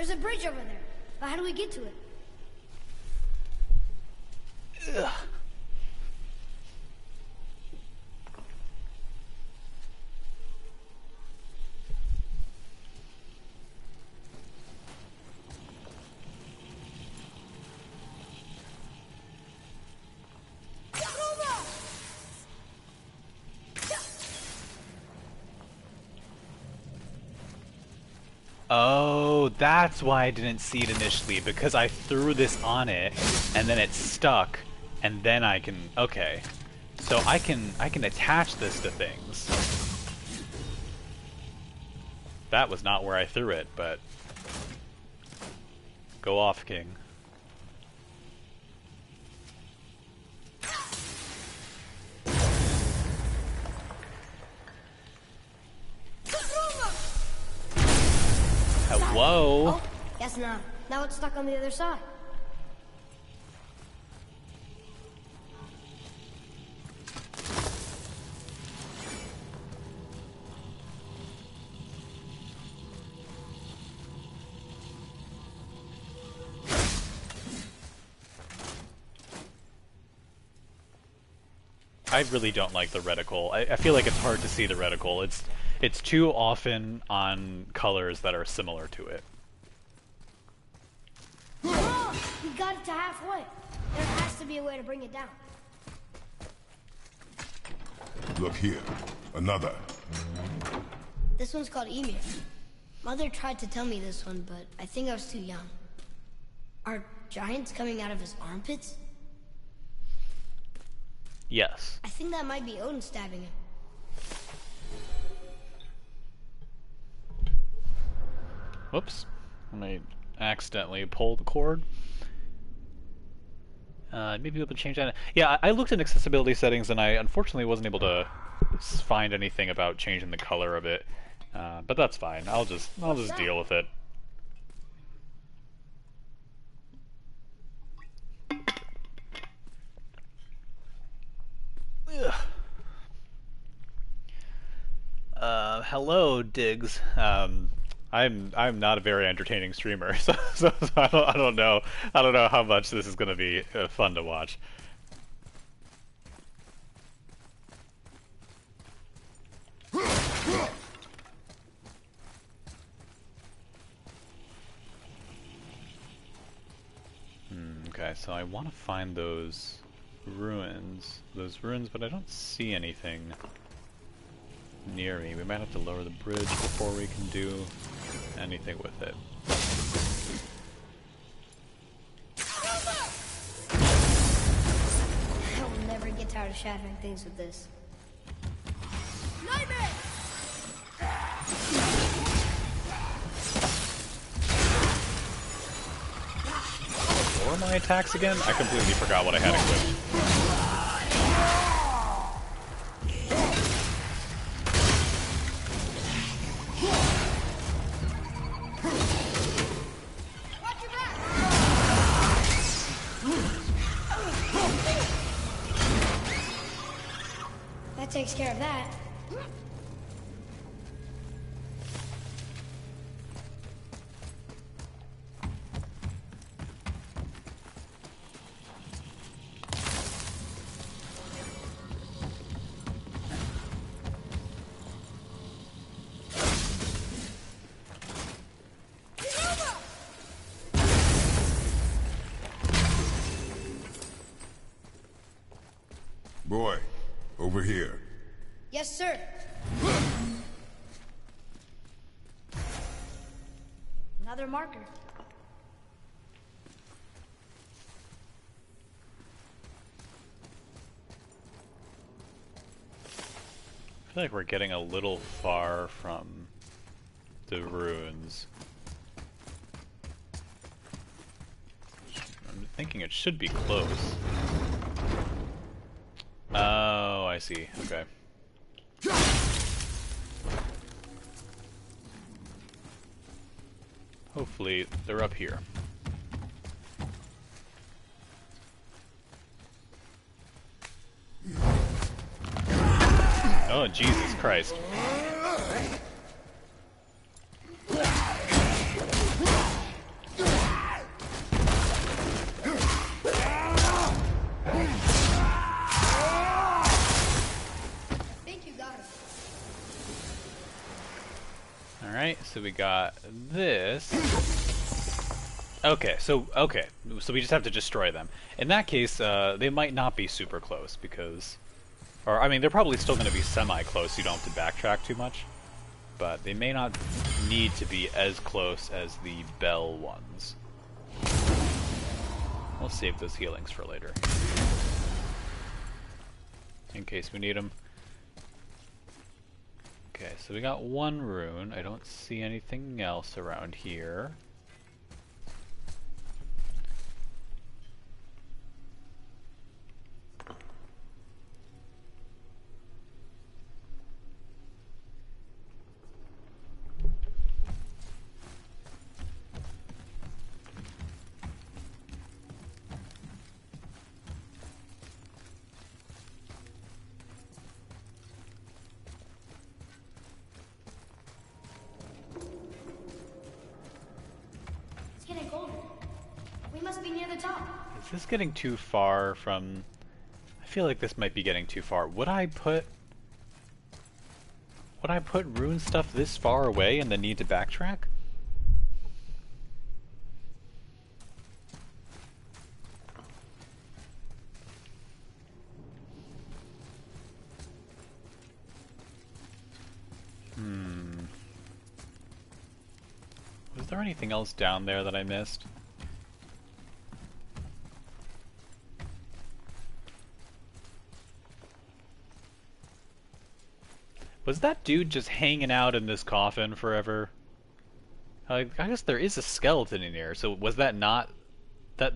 There's a bridge over there. But how do we get to it? Ugh. Oh, that's why I didn't see it initially, because I threw this on it, and then it stuck, and then I can... Okay. So I can attach this to things. That was not where I threw it, but... Go off, King. Hello? Oh, guess not. Now it's stuck on the other side. I really don't like the reticle. I feel like it's hard to see the reticle. It's too often on colors that are similar to it. Oh, we got it to halfway. There has to be a way to bring it down. Look here. Another. This one's called Emir. Mother tried to tell me this one, but I think I was too young. Are giants coming out of his armpits? Yes. I think that might be Odin stabbing him. Whoops. I may accidentally pull the cord. Maybe be able to change that. Yeah, I looked in accessibility settings and I unfortunately wasn't able to find anything about changing the color of it. But that's fine. I'll just deal with it. Hello, Diggs. I'm not a very entertaining streamer, so I don't know how much this is going to be fun to watch. Okay, so I want to find those ruins, but I don't see anything near me. We might have to lower the bridge before we can do anything with it. I will never get tired of shattering things with this. Nightmare! What were my attacks again? I completely forgot what I had equipped. That takes care of that. Boy, over here. Yes, sir. Another marker. I feel like we're getting a little far from the ruins. I'm thinking it should be close. Oh, I see. Okay. Hopefully, they're up here. Oh, Jesus Christ. so we got this. Okay, so we just have to destroy them. In that case, they might not be super close because, or I mean, they're probably still going to be semi-close. So you don't have to backtrack too much, but they may not need to be as close as the bell ones. We'll save those healings for later, in case we need them. Okay, so we got one rune. I don't see anything else around here. Is this getting too far from... I feel like this might be getting too far. Would I put rune stuff this far away and then need to backtrack? Was there anything else down there that I missed? Was that dude just hanging out in this coffin forever? I guess there is a skeleton in here, so was that not... That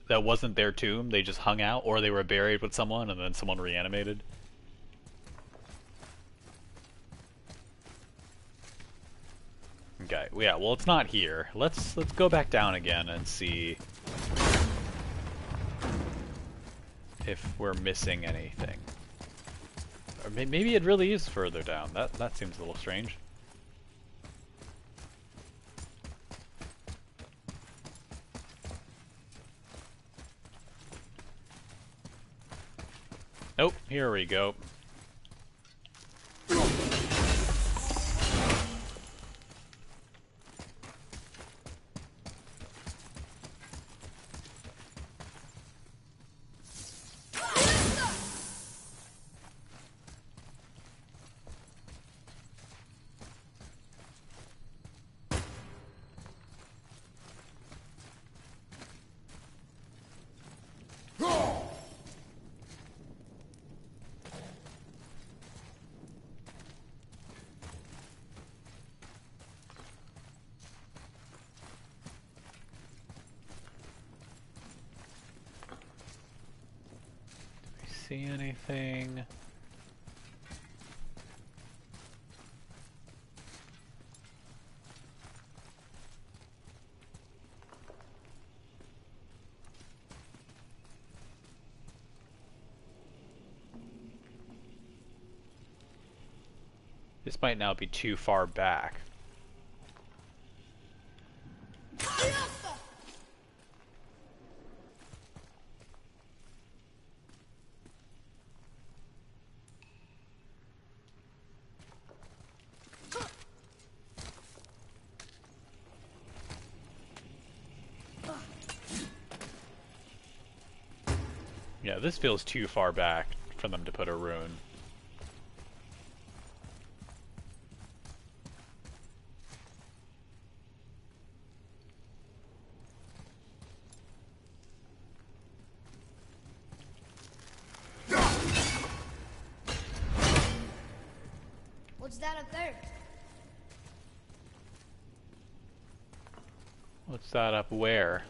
wasn't their tomb? They just hung out? Or they were buried with someone and then someone reanimated? Okay, yeah, well it's not here. Let's go back down again and see if we're missing anything. Or maybe it really is further down. That seems a little strange. Oh, here we go. See anything? This might now be too far back. Yeah, this feels too far back for them to put a rune. What's that up there? What's that up where?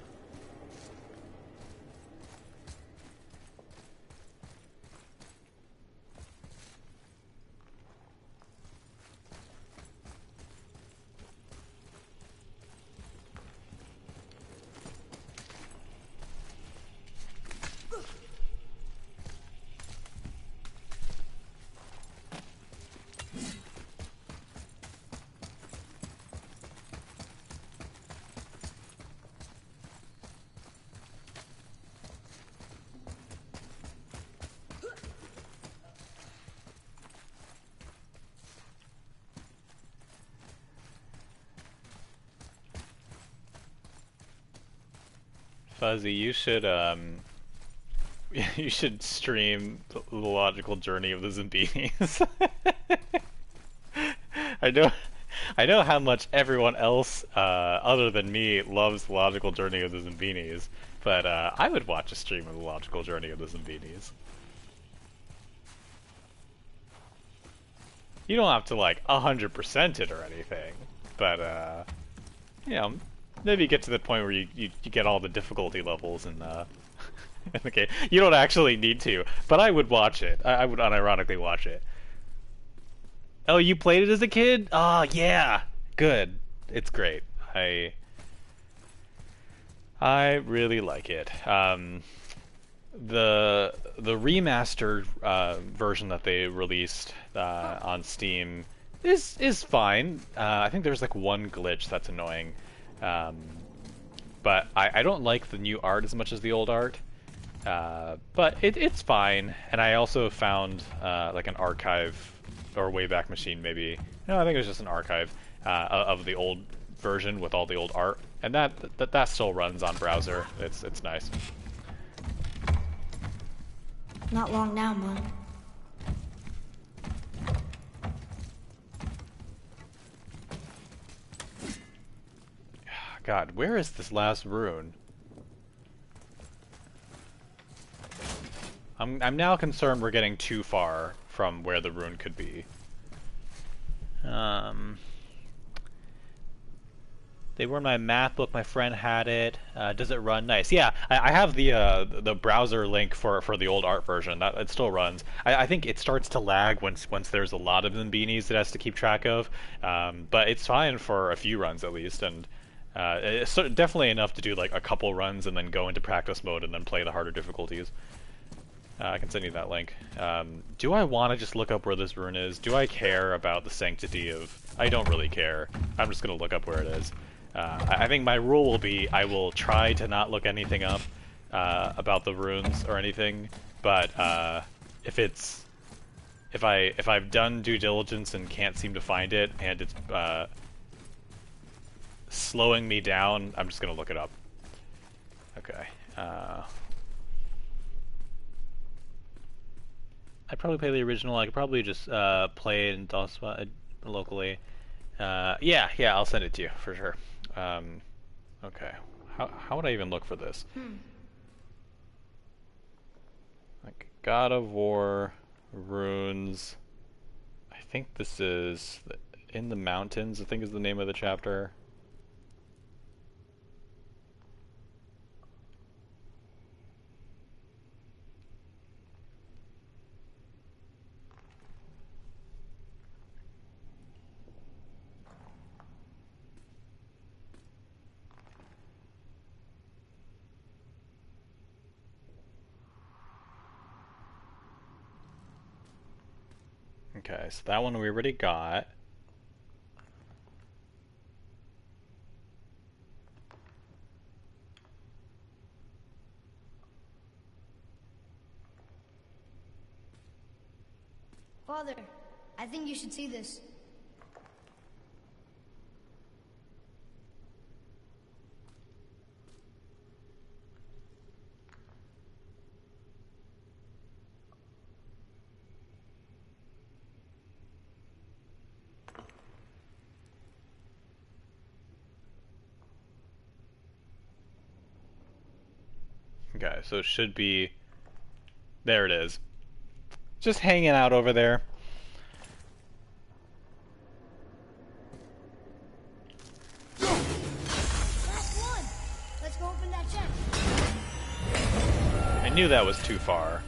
Fuzzy, you should you should stream the logical journey of the Zambinis. I know, I know how much everyone else, other than me, loves the logical journey of the Zambinis, but I would watch a stream of the logical journey of the Zambinis. You don't have to like 100% it or anything, but you know, maybe get to the point where you get all the difficulty levels in the game. You don't actually need to, but I would watch it. I would unironically watch it. Oh, you played it as a kid? Oh, yeah. Good. It's great. I really like it. The remastered version that they released on Steam is fine. I think there's like one glitch that's annoying, but I don't like the new art as much as the old art. But it's fine. And I also found like an archive or Wayback Machine, maybe. No, I think it was just an archive of the old version with all the old art, and that still runs on browser. It's nice. Not long now, Mom. God, where is this last rune? I'm now concerned we're getting too far from where the rune could be. They were in my math book. My friend had it. Does it run? Nice. Yeah, I have the browser link for the old art version. That it still runs. I think it starts to lag once there's a lot of Zambinis it has to keep track of. But it's fine for a few runs at least, and it's definitely enough to do like a couple runs and then go into practice mode and then play the harder difficulties. I can send you that link. Do I want to just look up where this rune is? Do I care about the sanctity of... I don't really care. I'm just going to look up where it is. I think my rule will be I will try to not look anything up about the runes or anything, but if I've done due diligence and can't seem to find it and it's slowing me down, I'm just going to look it up. Okay. I'd probably play the original. I could probably just play it in DOSBox locally. Yeah, I'll send it to you for sure. Okay, how would I even look for this? Like God of War runes. I think this is in the mountains. I think is the name of the chapter. Okay, so that one we already got. Father, I think you should see this. Okay, so it should be... There it is. Just hanging out over there. Last one! Let's go open that chest. I knew that was too far.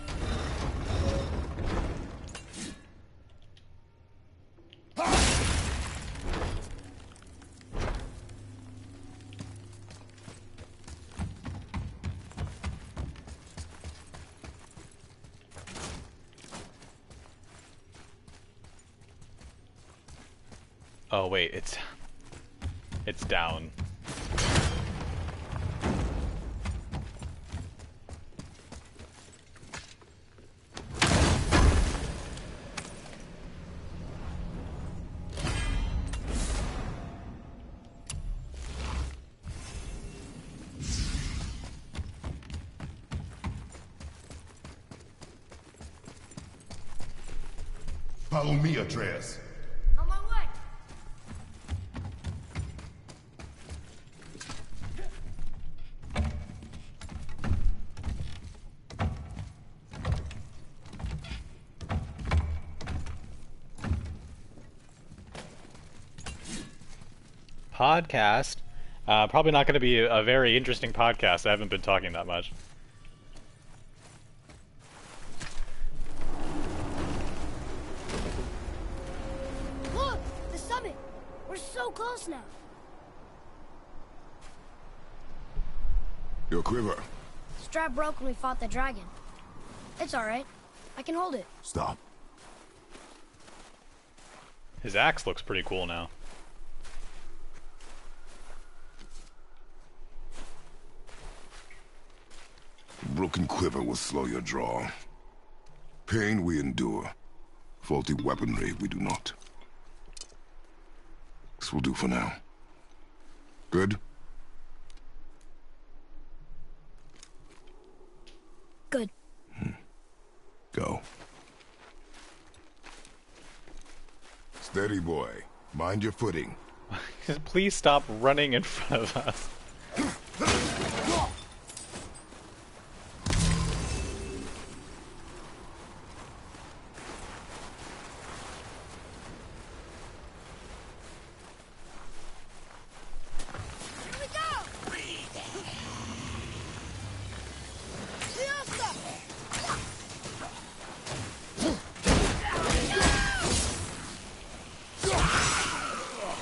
Oh wait, it's down. Follow me, Atreus. On my way. Podcast? Probably not going to be a very interesting podcast. I haven't been talking that much. Look! The summit! We're so close now. Your quiver. Strap broke when we fought the dragon. It's alright. I can hold it. Stop. His axe looks pretty cool now. Broken quiver will slow your draw. Pain we endure. Faulty weaponry we do not. This will do for now. Good? Good. Go. Steady, boy. Mind your footing. Please stop running in front of us. Here we go! Siesta!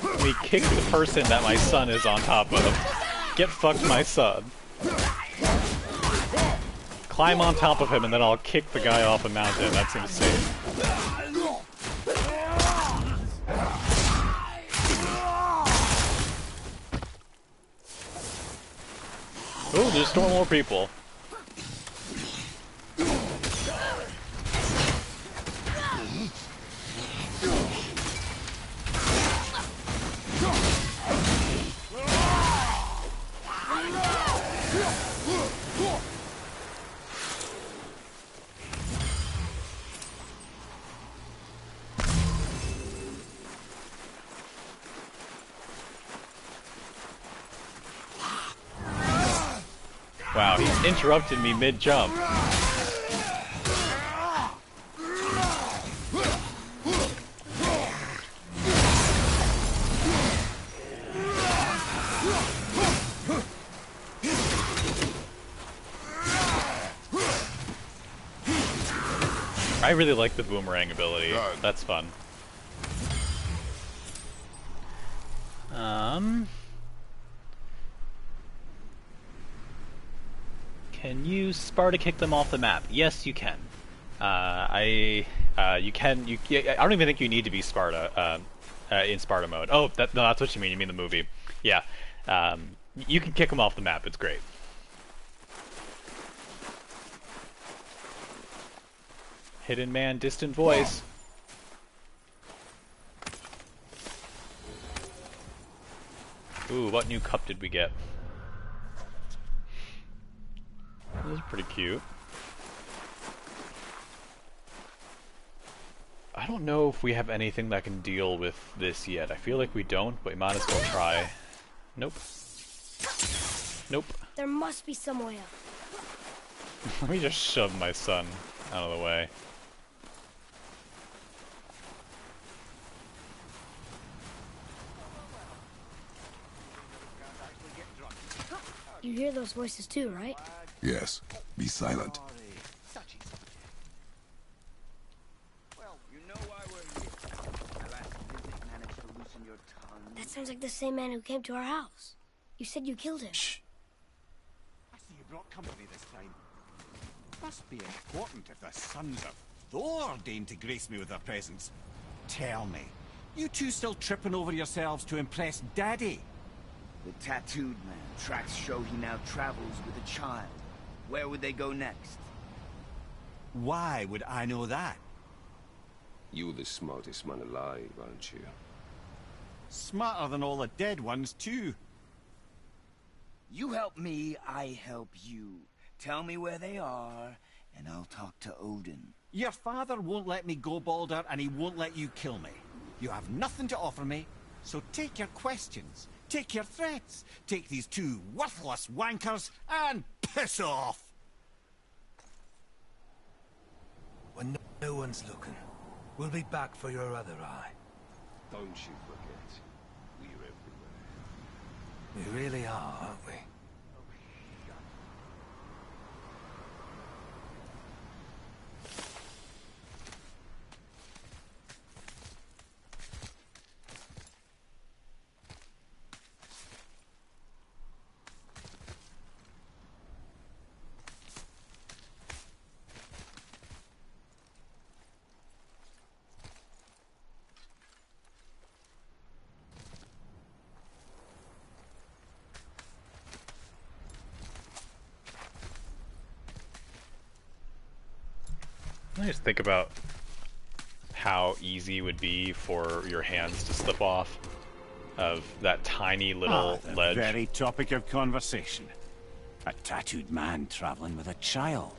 Let me kick the person that my son is on top of. Get fucked, my son. Climb on top of him and then I'll kick the guy off a mountain. That's insane. Oh, there's still more people. Wow, he interrupted me mid-jump. I really like the boomerang ability. That's fun. Can you Sparta kick them off the map? Yes, you can. I don't even think you need to be Sparta in Sparta mode. Oh, no, that's what you mean. You mean the movie? Yeah. You can kick them off the map. It's great. Hidden man, distant voice. Ooh, what new cup did we get? This is pretty cute. I don't know if we have anything that can deal with this yet. I feel like we don't, but we might as well try. Nope. Nope. There must be some way up. Let me just shove my son out of the way. You hear those voices too, right? Yes. Be silent. Well, you know why we're here. My last visit managed to loosen your tongue. That sounds like the same man who came to our house. You said you killed him. Shh. I see you brought company this time. Must be important if the sons of Thor deign to grace me with their presence. Tell me, you two still tripping over yourselves to impress Daddy? The tattooed man. Tracks show he now travels with a child. Where would they go next? Why would I know that? You're the smartest man alive, aren't you? Smarter than all the dead ones, too. You help me, I help you. Tell me where they are, and I'll talk to Odin. Your father won't let me go, Baldur, and he won't let you kill me. You have nothing to offer me, so take your questions, take your threats, take these two worthless wankers, and piss off! When no one's looking, we'll be back for your other eye. Don't you forget, we're everywhere. We really are, aren't we? I just think about how easy it would be for your hands to slip off of that tiny little the ledge. very topic of conversation. A tattooed man traveling with a child.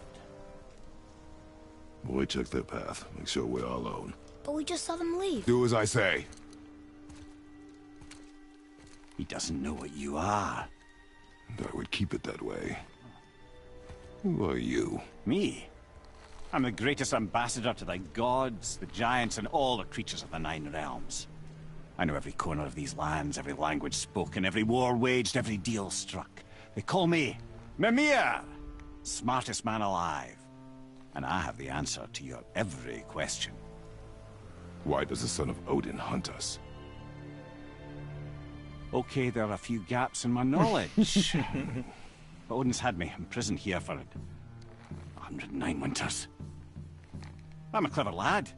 Boy, check their path. Make sure we're all alone. But we just saw them leave. Do as I say. He doesn't know what you are. And I would keep it that way. Who are you? Me? I'm the greatest ambassador to the gods, the giants, and all the creatures of the Nine Realms. I know every corner of these lands, every language spoken, every war waged, every deal struck. They call me Mimir, smartest man alive. And I have the answer to your every question. Why does the son of Odin hunt us? Okay, there are a few gaps in my knowledge. But Odin's had me imprisoned here for 109 winters. I'm a clever lad.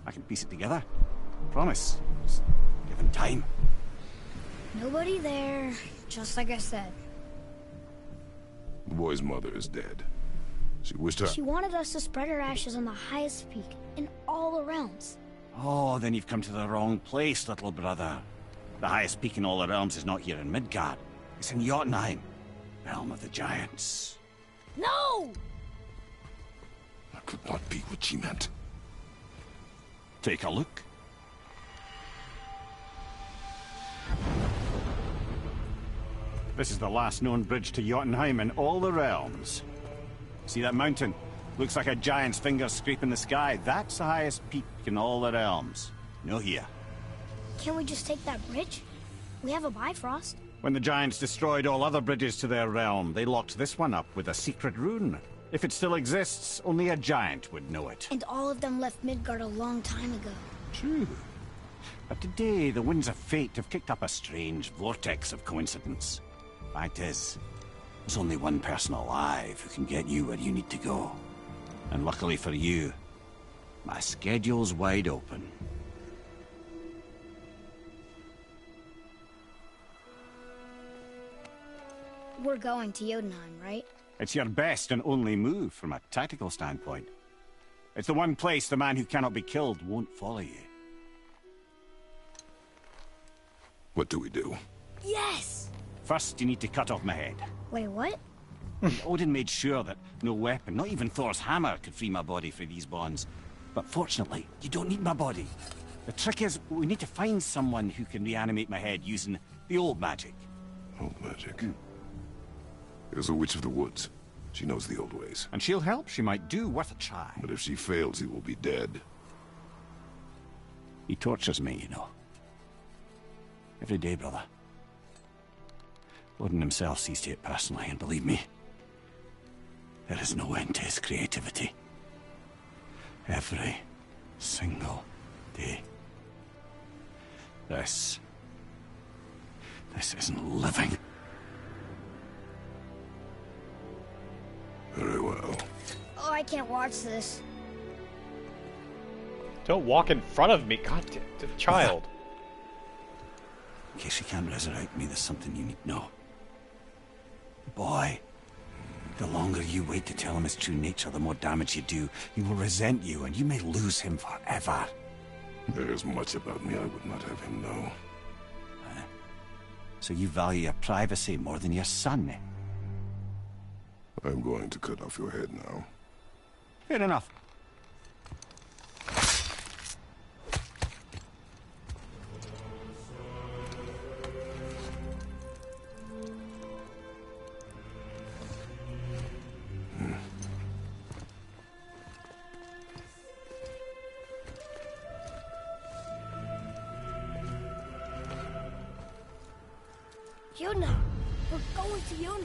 I can piece it together. Promise. Just give him time. Nobody there, just like I said. The boy's mother is dead. She wished her... She wanted us to spread her ashes on the highest peak in all the realms. Oh, then you've come to the wrong place, little brother. The highest peak in all the realms is not here in Midgard. It's in Jotunheim, realm of the giants. No! That could not be what she meant. Take a look. This is the last known bridge to Jotunheim in all the realms. See that mountain? Looks like a giant's finger scraping the sky. That's the highest peak in all the realms. No here. Can't we just take that bridge? We have a Bifrost. When the giants destroyed all other bridges to their realm, they locked this one up with a secret rune. If it still exists, only a giant would know it. And all of them left Midgard a long time ago. True. But today, the winds of fate have kicked up a strange vortex of coincidence. Fact is, there's only one person alive who can get you where you need to go. And luckily for you, my schedule's wide open. We're going to Jotunheim, right? It's your best and only move from a tactical standpoint. It's the one place the man who cannot be killed won't follow you. What do we do? Yes! First, you need to cut off my head. Wait, what? Odin made sure that no weapon, not even Thor's hammer, could free my body from these bonds. But fortunately, you don't need my body. The trick is, we need to find someone who can reanimate my head using the old magic. Old magic. There's a witch of the woods. She knows the old ways. And she'll help. She might do worth a try. But if she fails, he will be dead. He tortures me, you know. Every day, brother. Odin himself sees to it personally, and believe me, there is no end to his creativity. Every single day. This isn't living. Very well. Oh, I can't watch this. Don't walk in front of me, God, child. In case you can't resurrect me, there's something you need to know. Boy, the longer you wait to tell him his true nature, the more damage you do. He will resent you, and you may lose him forever. There is much about me I would not have him know. So you value your privacy more than your son, eh? I'm going to cut off your head now. Fair enough. Yuna! We're going to Yuna!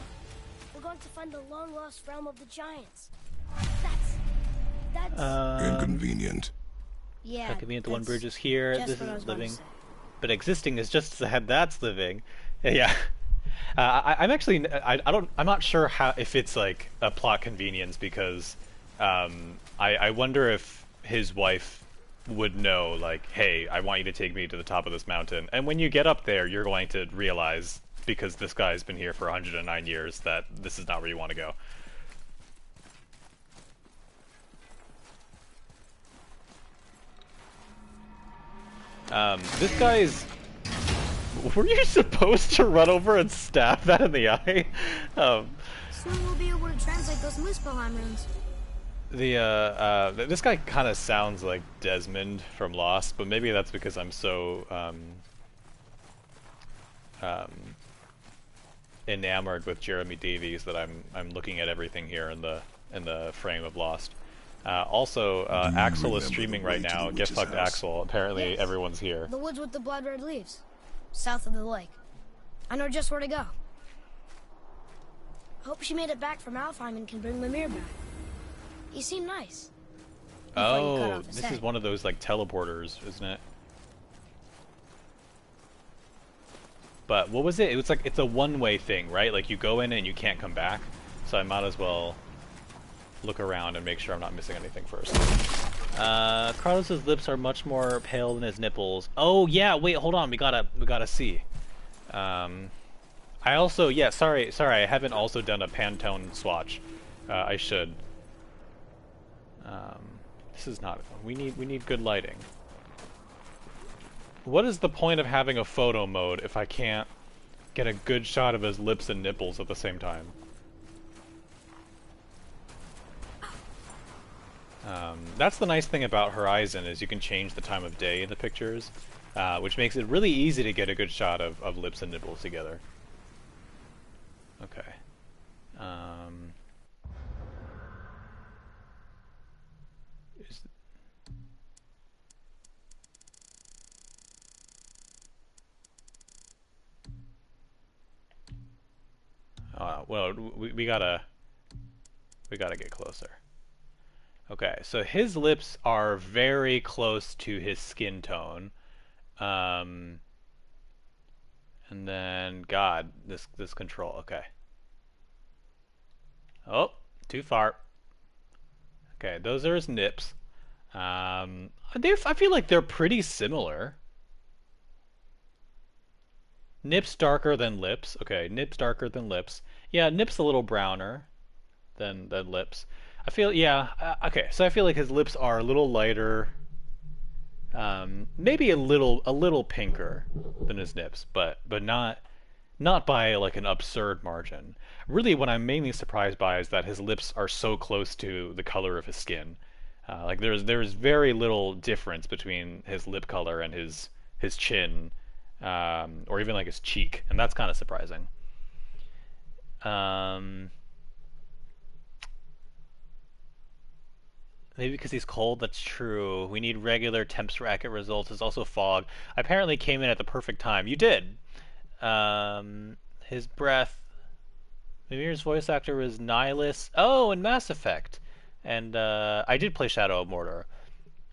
We're going to find the long-lost realm of the Giants. That's... Inconvenient. Yeah, How convenient the one that's bridge is here, just this what I is was going to living. say. But existing is just that that's living. Yeah. I'm actually, I'm not sure how, if it's like a plot convenience because I wonder if his wife would know, like, hey, I want you to take me to the top of this mountain. And when you get up there, you're going to realize, because this guy's been here for 109 years, that this is not where you want to go. This guy's... Were you supposed to run over and stab that in the eye? Soon we'll be able to translate those Muspelheim runes. This guy kind of sounds like Desmond from Lost, but maybe that's because I'm so, enamored with Jeremy Davies that I'm looking at everything here in the frame of Lost. Also, Axel is streaming right now. Get fucked, Axel. Apparently, Yes. everyone's here. The woods with the blood red leaves. South of the lake. I know just where to go. Hope she made it back from Alfheim and can bring Mimir back. He seemed nice. Before you cut Oh, off his this head. is one of those like teleporters, isn't it? But what was it? It was like it's a one-way thing, right? Like you go in and you can't come back. So I might as well look around and make sure I'm not missing anything first. Carlos's lips are much more pale than his nipples. Oh yeah, wait, hold on. We gotta see. I also sorry, I haven't also done a Pantone swatch. I should. This is not. We need good lighting. What is the point of having a photo mode if I can't get a good shot of his lips and nipples at the same time? That's the nice thing about Horizon is you can change the time of day in the pictures, which makes it really easy to get a good shot of lips and nipples together. Okay. Well, we gotta get closer. Okay, so his lips are very close to his skin tone. And then, God, this control, okay. Oh, too far. Okay, those are his nips. I feel like they're pretty similar. Nips darker than lips. Okay, nips darker than lips. Yeah, nips a little browner than lips. I feel, okay, so I feel like his lips are a little lighter, maybe a little pinker than his nips, but not by like an absurd margin. Really, what I'm mainly surprised by is that his lips are so close to the color of his skin. Like there's very little difference between his lip color and his chin, or even like his cheek, and that's kind of surprising. Maybe because he's cold, that's true. We need regular temps racket results. There's also fog. I apparently came in at the perfect time. You did. His breath. Mimir's voice actor was Nihilus. Oh, in Mass Effect. And I did play Shadow of Mordor.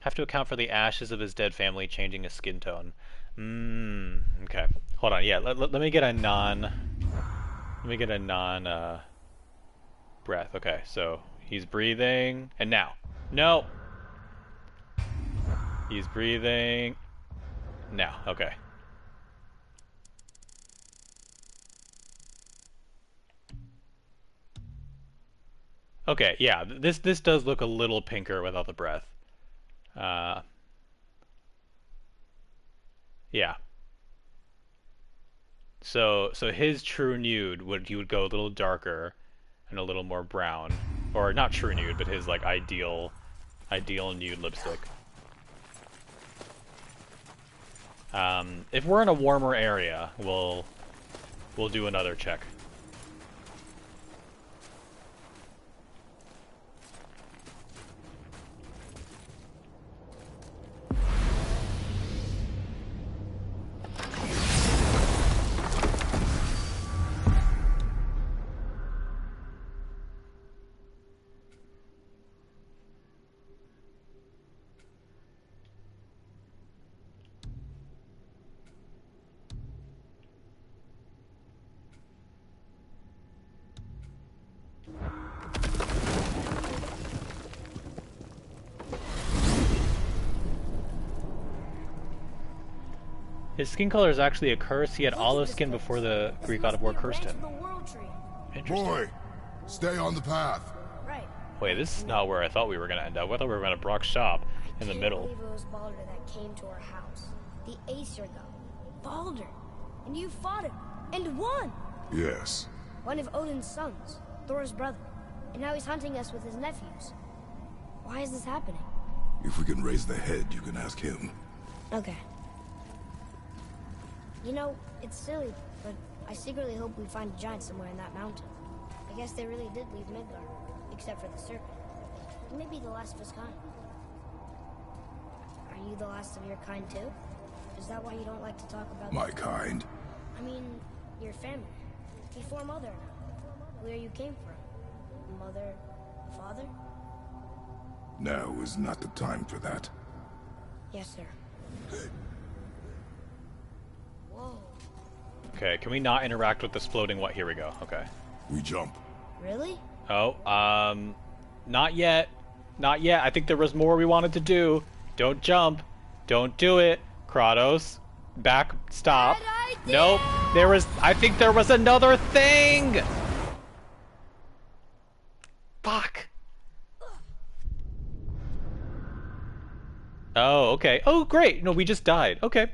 Have to account for the ashes of his dead family changing his skin tone. Okay. Hold on. Yeah, let me get a non breath. Okay, so he's breathing, and now. No. He's breathing. Now. Okay. Okay, yeah, this does look a little pinker without the breath. Yeah. So his true nude you would go a little darker and a little more brown. Or not true nude, but his like ideal nude lipstick. If we're in a warmer area, we'll do another check. His skin color is actually a curse. He had olive skin before the Greek god of war cursed him. Interesting. Boy, stay on the path. Right. Wait, this is not where I thought we were going to end up. I thought we were going to Brock's shop in the middle. I can't believe it was Baldur that came to our house. The Aesir god. Baldur. And you fought him. And won! Yes. One of Odin's sons. Thor's brother. And now he's hunting us with his nephews. Why is this happening? If we can raise the head, you can ask him. Okay. You know, it's silly, but I secretly hope we find a giant somewhere in that mountain. I guess they really did leave Midgard, except for the serpent. He may be the last of his kind. Are you the last of your kind too? Is that why you don't like to talk about My kind? I mean, your family. Before Mother and I. Where you came from. Mother, father? Now is not the time for that. Yes, sir. Whoa. Okay, can we not interact with this floating what? Here we go. Okay. We jump. Really? Oh, not yet. Not yet. I think there was more we wanted to do. Don't jump. Don't do it. Kratos. Back. Stop. Nope. I think there was another thing! Fuck. Oh, okay. Oh, great. No, we just died. Okay.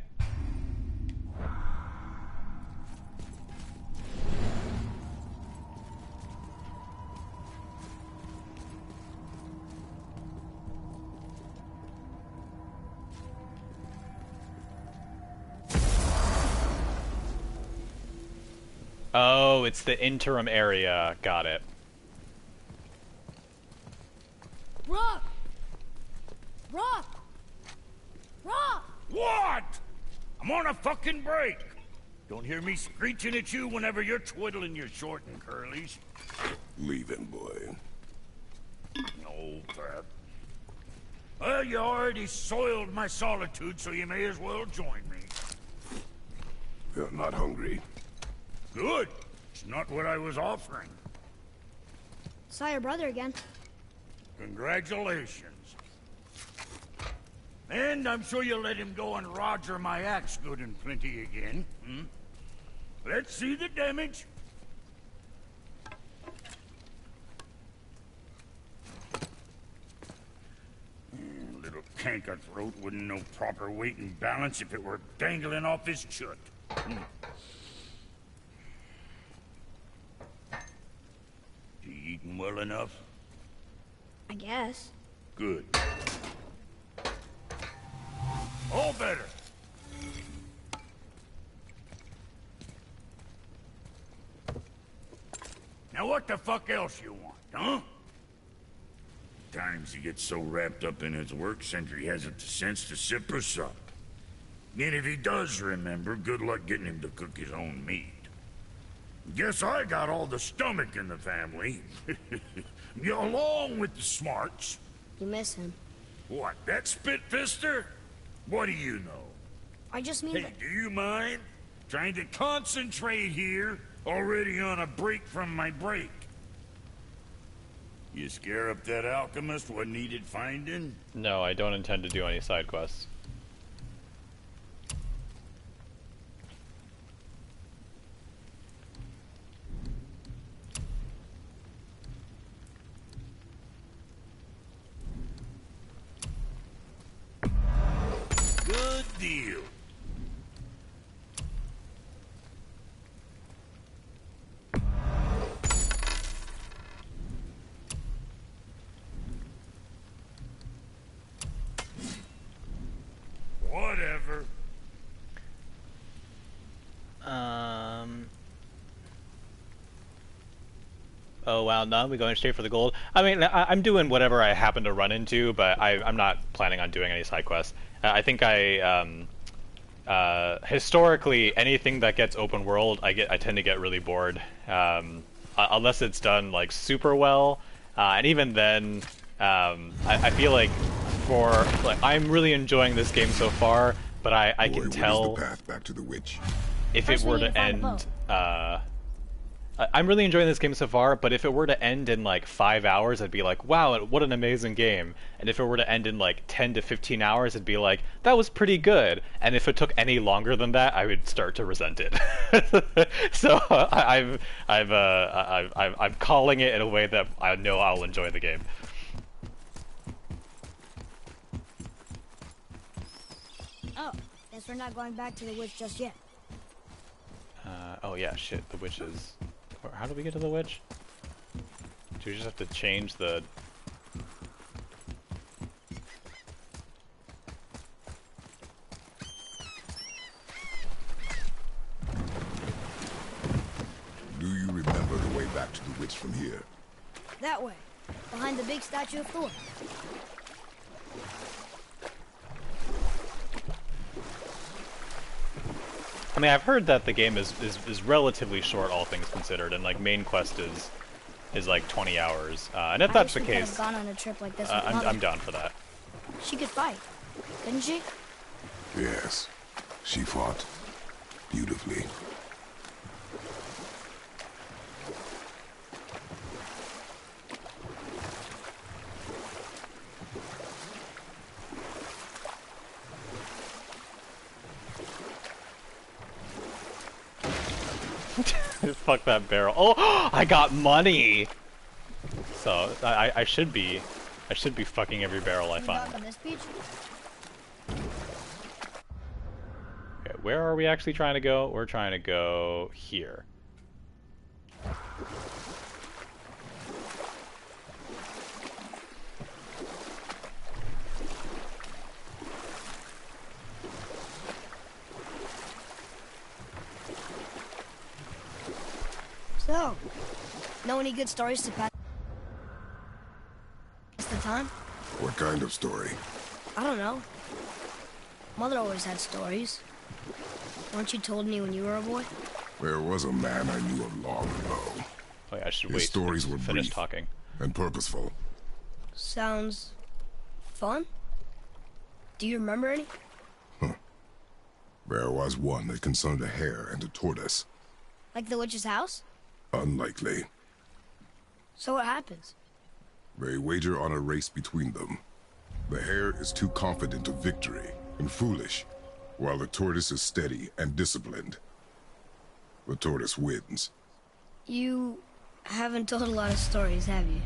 Oh, it's the interim area. Got it. Rock! Rock! Rock! What? I'm on a fucking break. Don't hear me screeching at you whenever you're twiddling your short and curlies. Leave him, boy. No, Pat. Well, you already soiled my solitude, so you may as well join me. You're not hungry. Good. It's not what I was offering. Saw your brother again. Congratulations. And I'm sure you'll let him go and roger my axe good and plenty again. Hmm? Let's see the damage. Little canker throat wouldn't know proper weight and balance if it were dangling off his chut. Hmm. You eating well enough? I guess. Good. All better. Now what the fuck else you want, huh? Times he gets so wrapped up in his work, Sentry hasn't the sense to sip or sup. And if he does remember, good luck getting him to cook his own meat. Guess I got all the stomach in the family. Along with the smarts. You miss him. What, that spit-fister? What do you know? I just mean Hey, that... do you mind? Trying to concentrate here, already on a break from my break. You scare up that alchemist what needed finding? No, I don't intend to do any side quests. Good deal. oh wow, no, we're going straight for the gold. I mean, I'm doing whatever I happen to run into, but I'm not planning on doing any side quests. I think historically, anything that gets open world, I tend to get really bored, unless it's done like super well, and even then, I feel like I'm really enjoying this game so far, but I can tell what is the path back to the witch? If it were to end, I'm really enjoying this game so far, but if it were to end in like 5 hours, I'd be like, wow, what an amazing game. And if it were to end in like 10 to 15 hours, it'd be like, that was pretty good. And if it took any longer than that, I would start to resent it. So I'm calling it in a way that I know I'll enjoy the game. Oh, guess we're not going back to the witch just yet. Oh yeah, shit, the witch is... How do we get to the witch? Do we just have to change the... Do you remember the way back to the witch from here? That way, behind the big statue of Thor. I mean, I've heard that the game is relatively short, all things considered, and like main quest is like 20 hours. And if that's the case, gone on a trip like this with I'm down for that. She could fight, couldn't she? Yes, she fought beautifully. Fuck that barrel. Oh, I got money. So I should be fucking every barrel I find. On this beach? Okay, where are we actually trying to go? We're trying to go here. So, know any good stories to pass the time? What kind of story? I don't know. Mother always had stories. Weren't you told any when you were a boy? There was a man I knew of long ago. Oh yeah, I should His wait stories were finish brief talking. and purposeful. Sounds fun. Do you remember any? There was one that concerned a hare and a tortoise. Like the witch's house? Unlikely. So what happens? They wager on a race between them. The hare is too confident of victory and foolish, while the tortoise is steady and disciplined. The tortoise wins. You haven't told a lot of stories, have you?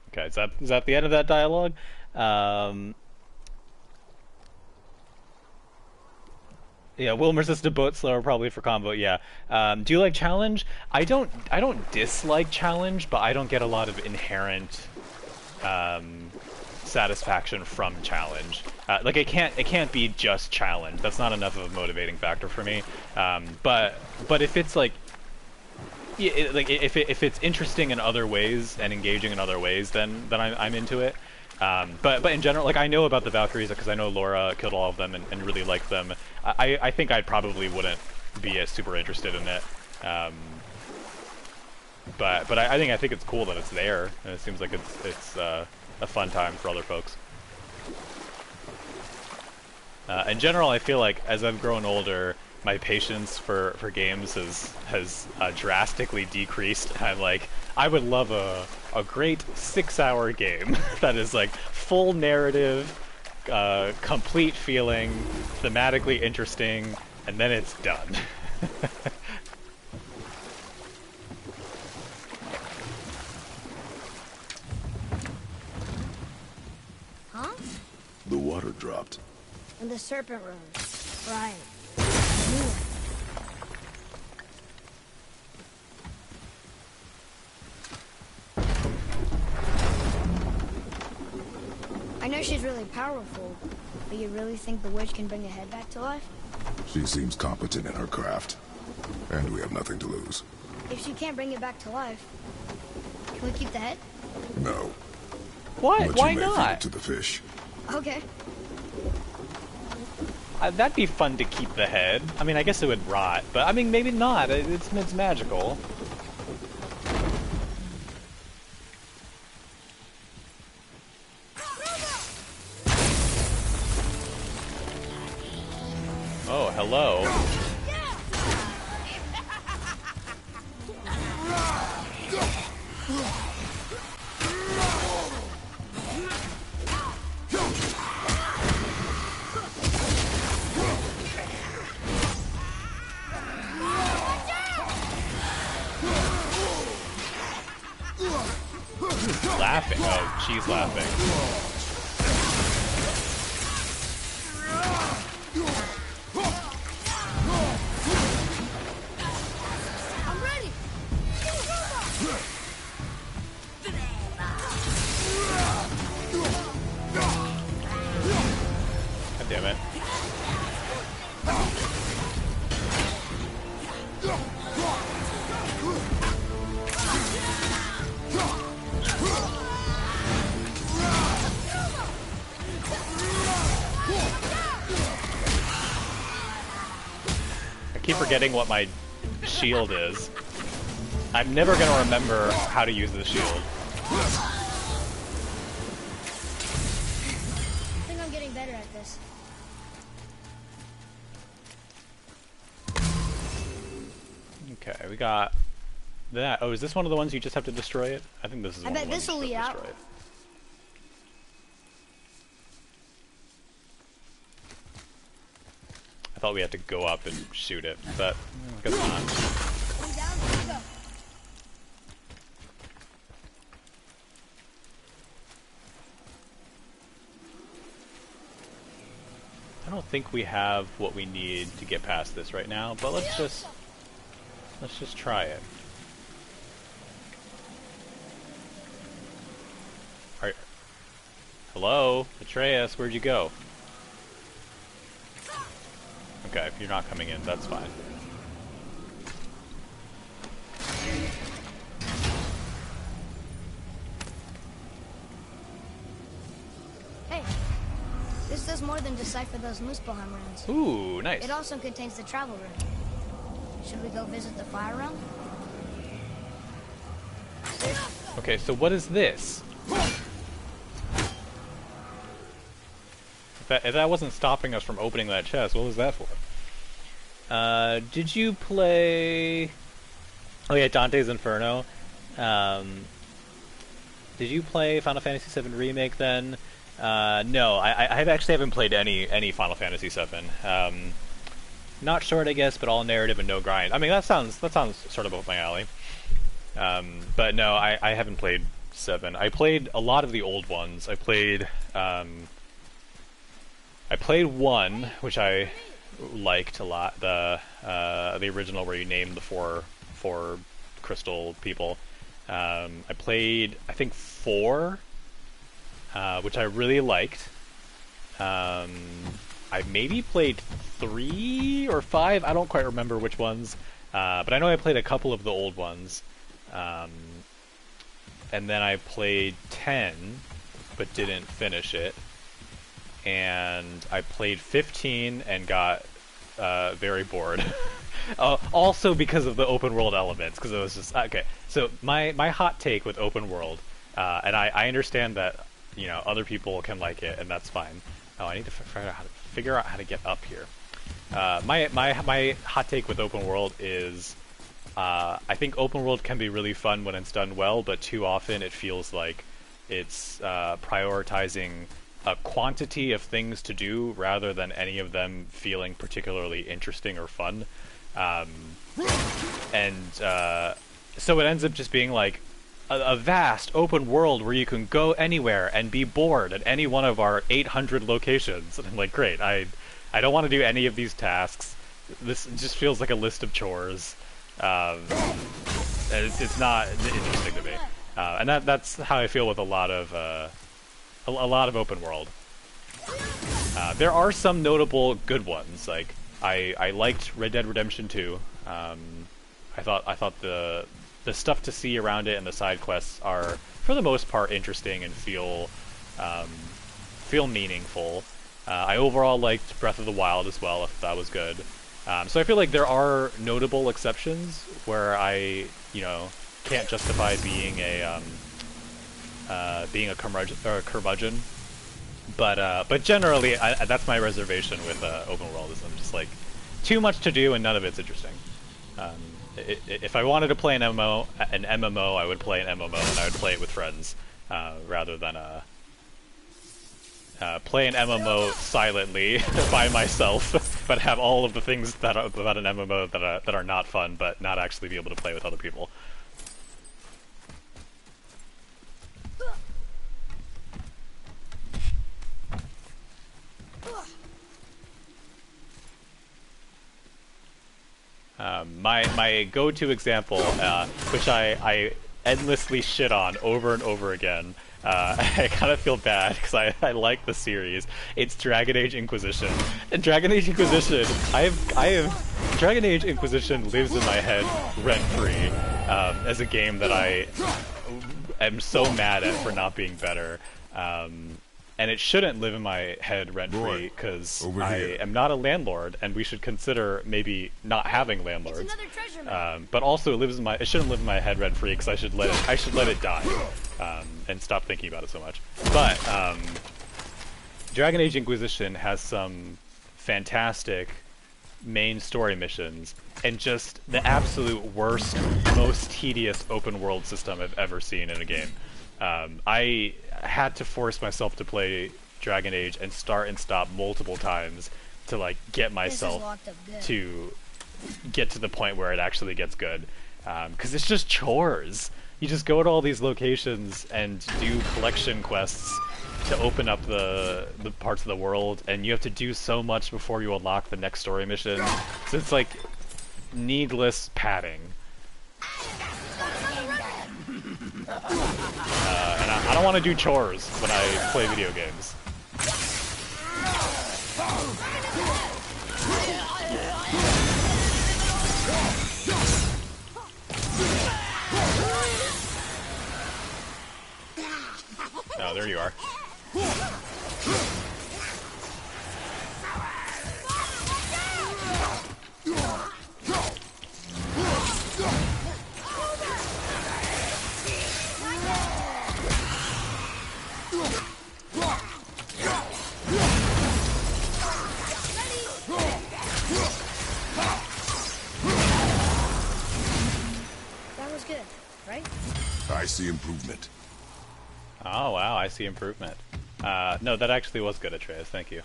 Okay, is that the end of that dialogue? Yeah, Wilmer's just a boat slower probably for combo. Yeah. Do you like challenge? I don't dislike challenge, but I don't get a lot of inherent satisfaction from challenge. Like it can't be just challenge. That's not enough of a motivating factor for me. But if it's like, yeah, like if it's interesting in other ways and engaging in other ways, then I'm into it. But in general, like I know about the Valkyries because I know Laura killed all of them and really liked them. I think I probably wouldn't be as super interested in it. But I think it's cool that it's there, and it seems like it's a fun time for other folks. In general, I feel like as I've grown older, my patience for games has drastically decreased. I'm like, I would love a great 6-hour game that is like full narrative, complete feeling, thematically interesting, and then it's done. Huh? The water dropped. And the serpent room. Right. I know she's really powerful, but you really think the witch can bring a head back to life? She seems competent in her craft. And we have nothing to lose. If she can't bring it back to life, can we keep the head? No. What? But Why you may feed not? it to the fish. Okay. That'd be fun to keep the head. I mean, I guess it would rot, but I mean, maybe not. It's magical. Oh, hello. Laughing. Oh, she's laughing. I'm ready. God damn it. I keep forgetting what my shield is. I'm never gonna remember how to use the shield. I think I'm getting better at this. Okay, we got that. Oh, is this one of the ones you just have to destroy it? I think this is one of the ones this'll you just have lead to destroy out. it. I thought we had to go up and shoot it, but I guess not. One down, here we go. I don't think we have what we need to get past this right now, but let's just try it. Alright. Hello? Atreus, where'd you go? Okay, if you're not coming in, that's fine. Hey, this does more than decipher those Muspelheim runes. Ooh, nice. It also contains the travel rune. Should we go visit the Fire Realm? Okay, so what is this? If that wasn't stopping us from opening that chest, what was that for? Did you play... Oh yeah, Dante's Inferno. Did you play Final Fantasy VII Remake then? No, I actually haven't played any Final Fantasy VII. Not short, I guess, but all narrative and no grind. I mean, that sounds sort of up my alley. But no, I haven't played 7. I played a lot of the old ones. I played 1, which I liked a lot. The original where you named the four crystal people. I played, I think, 4, which I really liked. I maybe played 3 or 5. I don't quite remember which ones. But I know I played a couple of the old ones. And then I played 10, but didn't finish it. And I played 15 and got very bored. Also because of the open world elements, because it was just okay. So my hot take with open world, and I understand that other people can like it, and that's fine. Oh, I need to figure out how to get up here. My hot take with open world is, I think open world can be really fun when it's done well, but too often it feels like it's prioritizing a quantity of things to do rather than any of them feeling particularly interesting or fun. So it ends up just being like a vast open world where you can go anywhere and be bored at any one of our 800 locations. And I'm like, great, I don't want to do any of these tasks. This just feels like a list of chores. And it's not interesting to me. And that's how I feel with a lot of open world. There are some notable good ones. Like I liked Red Dead Redemption 2. I thought the stuff to see around it and the side quests are, for the most part, interesting and feel meaningful. I overall liked Breath of the Wild as well, if that was good. So I feel like there are notable exceptions where I, can't justify being a curmudgeon. But generally, that's my reservation with open world, is I'm just like, too much to do and none of it's interesting. If I wanted to play an MMO, I would play an MMO and I would play it with friends, rather than play an MMO silently by myself, but have all of the things that are about an MMO that are not fun, but not actually be able to play with other people. My go-to example, which I endlessly shit on over and over again, I kind of feel bad because I like the series. It's Dragon Age Inquisition. And Dragon Age Inquisition, Dragon Age Inquisition lives in my head rent-free, as a game that I am so mad at for not being better. And it shouldn't live in my head rent-free, because I am not a landlord, and we should consider maybe not having landlords. It's another treasure map. But also it shouldn't live in my head rent-free, because I should let it die, and stop thinking about it so much. But Dragon Age Inquisition has some fantastic main story missions, and just the absolute worst, most tedious open world system I've ever seen in a game. I had to force myself to play Dragon Age and start and stop multiple times to like get myself to get to the point where it actually gets good, because it's just chores. You just go to all these locations and do collection quests to open up the parts of the world, and you have to do so much before you unlock the next story mission, so it's like needless padding. And I don't want to do chores when I play video games. Oh, there you are. I see improvement. Oh wow, I see improvement. No, that actually was good, Atreus, thank you.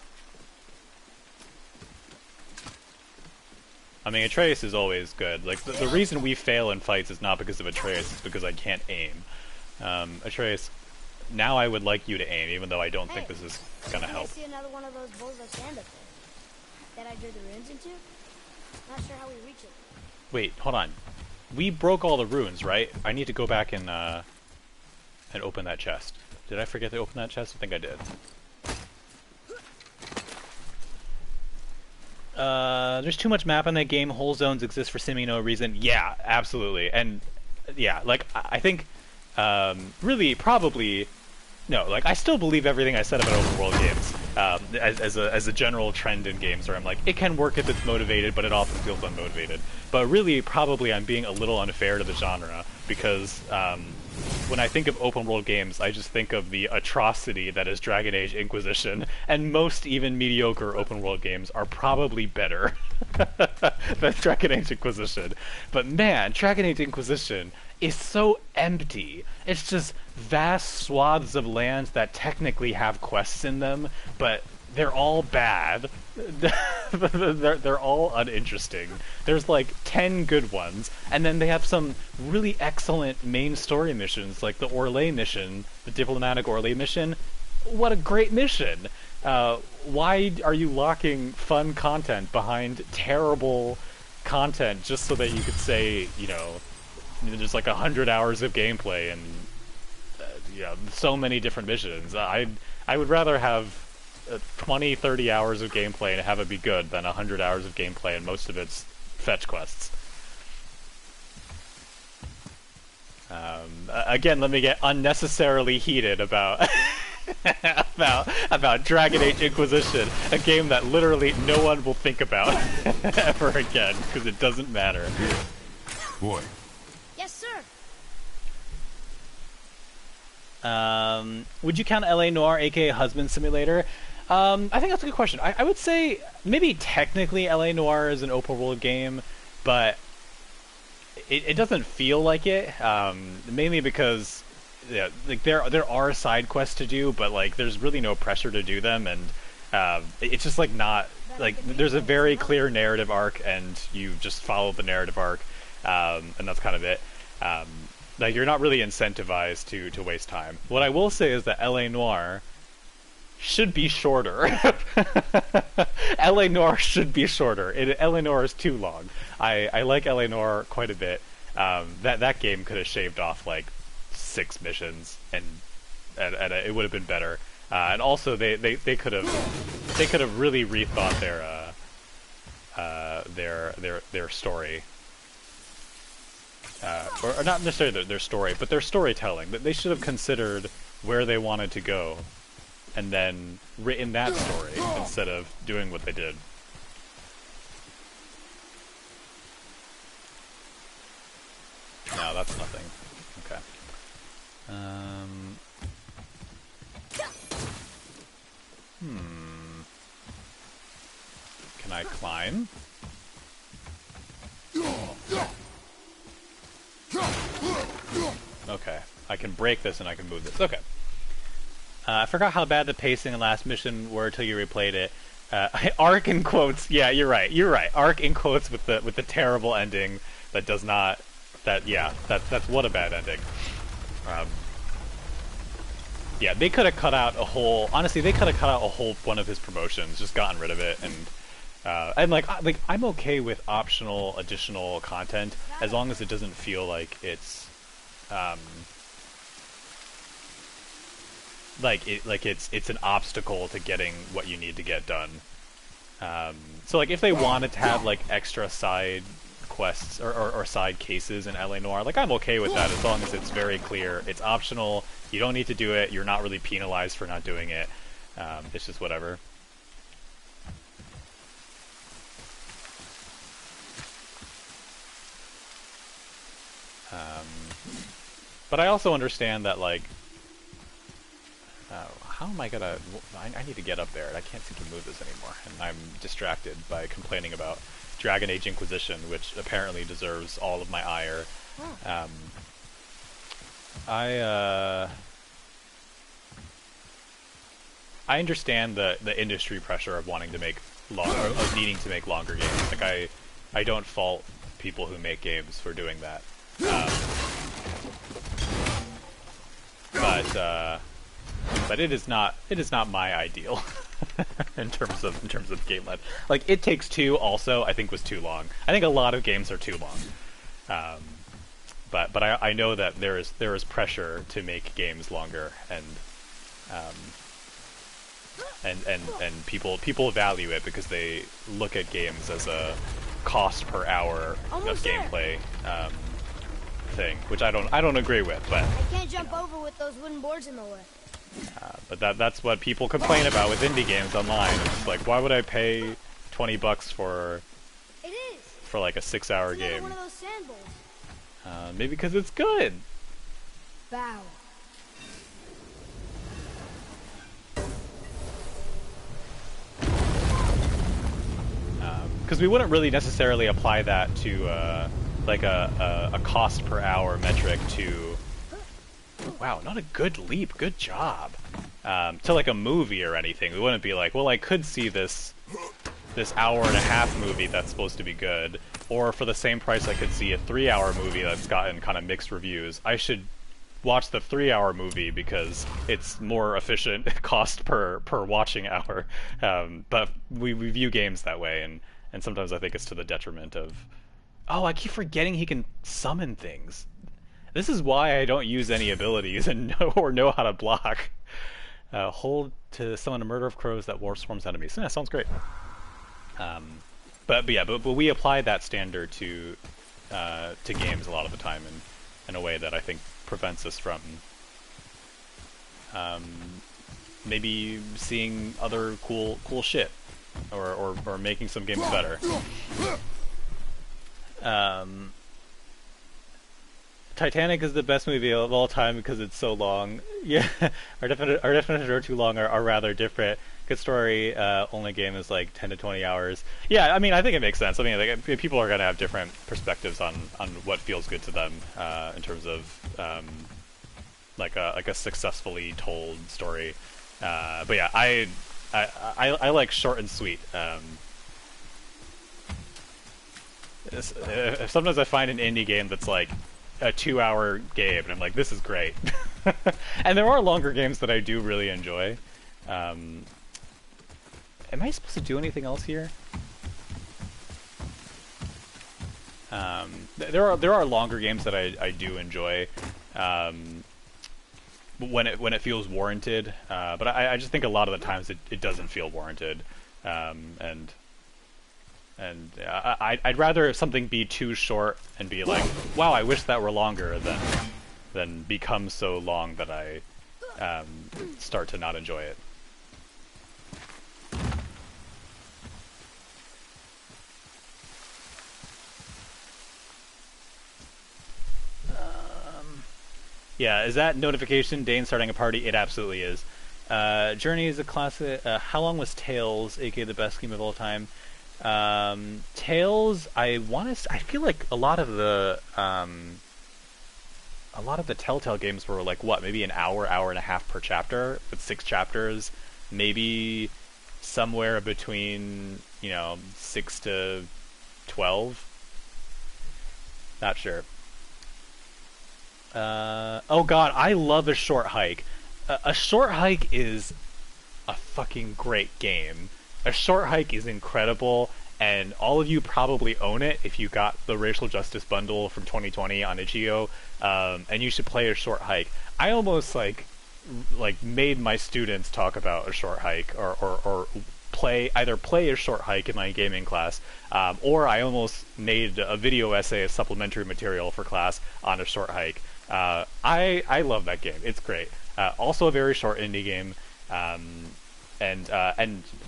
I mean, Atreus is always good. Like, the reason we fail in fights is not because of Atreus, it's because I can't aim. Atreus, now I would like you to aim, even though I don't think this is gonna help. I see another one of those bowls of sand up there that I drew the runes into. Not sure how we reach it. Wait, hold on. We broke all the runes, right? I need to go back and open that chest. Did I forget to open that chest? I think I did. There's too much map in that game. Whole zones exist for seeming no reason. Yeah, absolutely. And yeah, like I think really probably no. Like I still believe everything I said about open world games as a general trend in games, where I'm like, it can work if it's motivated, but it often feels unmotivated. But really, probably I'm being a little unfair to the genre, because when I think of open world games, I just think of the atrocity that is Dragon Age Inquisition, and most even mediocre open world games are probably better than Dragon Age Inquisition. But man, Dragon Age Inquisition is so empty. It's just vast swaths of lands that technically have quests in them, but they're all bad. they're all uninteresting. There's like 10 good ones, and then they have some really excellent main story missions, like the Orlais mission, the diplomatic Orlais mission. What a great mission! Why are you locking fun content behind terrible content just so that you could say, you know, there's like 100 hours of gameplay and so many different missions? I would rather have 20-30 hours of gameplay and have it be good than 100 hours of gameplay and most of it's fetch quests. Again, let me get unnecessarily heated about about Dragon Age Inquisition, a game that literally no one will think about ever again because it doesn't matter. Boy. Yes, sir. Would you count LA Noire, aka Husband Simulator? I think that's a good question. I would say maybe technically LA Noire is an open world game, but it doesn't feel like it. Mainly because like there are side quests to do, but like there's really no pressure to do them, and it's just like not like there's a very clear narrative arc, and you just follow the narrative arc, and that's kind of it. Like you're not really incentivized to waste time. What I will say is that LA Noire should be shorter. LA Noire should be shorter. LA Noire is too long. I like LA Noire quite a bit. That game could have shaved off like 6 missions, and it would have been better. And also they could have really rethought their story. Or not necessarily their story, but their storytelling. That they should have considered where they wanted to go, and then written that story instead of doing what they did. No, that's nothing. Okay. Can I climb? Okay. I can break this and I can move this. Okay. I forgot how bad the pacing and last mission were until you replayed it. Arc in quotes. Yeah, you're right. You're right. Arc in quotes with the terrible ending that does not. That's what a bad ending. Yeah, they could have cut out a whole. Honestly, they could have cut out a whole one of his promotions, just gotten rid of it, and like I'm okay with optional additional content as long as it doesn't feel like it's it's an obstacle to getting what you need to get done. So like if they wanted to have like extra side quests or side cases in LA Noire, like I'm okay with that as long as it's very clear. It's optional. You don't need to do it. You're not really penalized for not doing it. It's just whatever. But I also understand that, like, how am I gonna... I need to get up there, and I can't seem to move this anymore, and I'm distracted by complaining about Dragon Age Inquisition, which apparently deserves all of my ire. I understand the industry pressure of wanting to make of needing to make longer games. Like, I don't fault people who make games for doing that. But it is not my ideal in terms of game length. Like It Takes Two also I think was too long. I think a lot of games are too long. But I know that there is pressure to make games longer, and people value it because they look at games as a cost per hour of gameplay thing, which I don't agree with, but I can't jump over with those wooden boards in the way. But that's what people complain about with indie games online. It's like, why would I pay $20 for like a 6-hour game? One of those sand bowls. Maybe because it's good. Bow. Because we wouldn't really necessarily apply that to like a cost per hour metric to. Wow, not a good leap. Good job. To like a movie or anything, we wouldn't be like, well, I could see this hour-and-a-half movie that's supposed to be good, or for the same price I could see a 3-hour movie that's gotten kind of mixed reviews. I should watch the 3-hour movie because it's more efficient cost per watching hour. But we view games that way, and sometimes I think it's to the detriment of. Oh, I keep forgetting he can summon things. This is why I don't use any abilities and know how to block. Hold to summon a murder of crows that war swarms enemies. Yeah, sounds great. But we apply that standard to games a lot of the time, in a way that I think prevents us from maybe seeing other cool shit, or making some games better. Titanic is the best movie of all time because it's so long. Yeah, our definitions are too long are rather different. Good story, only game is like 10 to 20 hours. Yeah, I mean, I think it makes sense. I mean, like, people are going to have different perspectives on what feels good to them in terms of like a successfully told story. But yeah, I like short and sweet. Sometimes I find an indie game that's like a 2-hour game, and I'm like, this is great. And there are longer games that I do really enjoy. Am I supposed to do anything else here? There are longer games that I do enjoy when it feels warranted, but I just think a lot of the times it doesn't feel warranted, and I'd rather something be too short and be like, wow, I wish that were longer, than become so long that I start to not enjoy it. Yeah, is that notification Dane starting a party? It absolutely is. Journey is a classic. How long was Tales, aka the best game of all time? Tales, I feel like a lot of the Telltale games were like, what, maybe an hour and a half per chapter, with 6 chapters, maybe somewhere between 6 to 12. Not sure. Oh god, I love A Short Hike. A Short Hike is a fucking great game. A Short Hike is incredible, and all of you probably own it if you got the Racial Justice Bundle from 2020 on itch.io, and you should play A Short Hike. I almost like made my students talk about A Short Hike, or either play A Short Hike in my gaming class, or I almost made a video essay as supplementary material for class on A Short Hike. I love that game. It's great. Also a very short indie game, and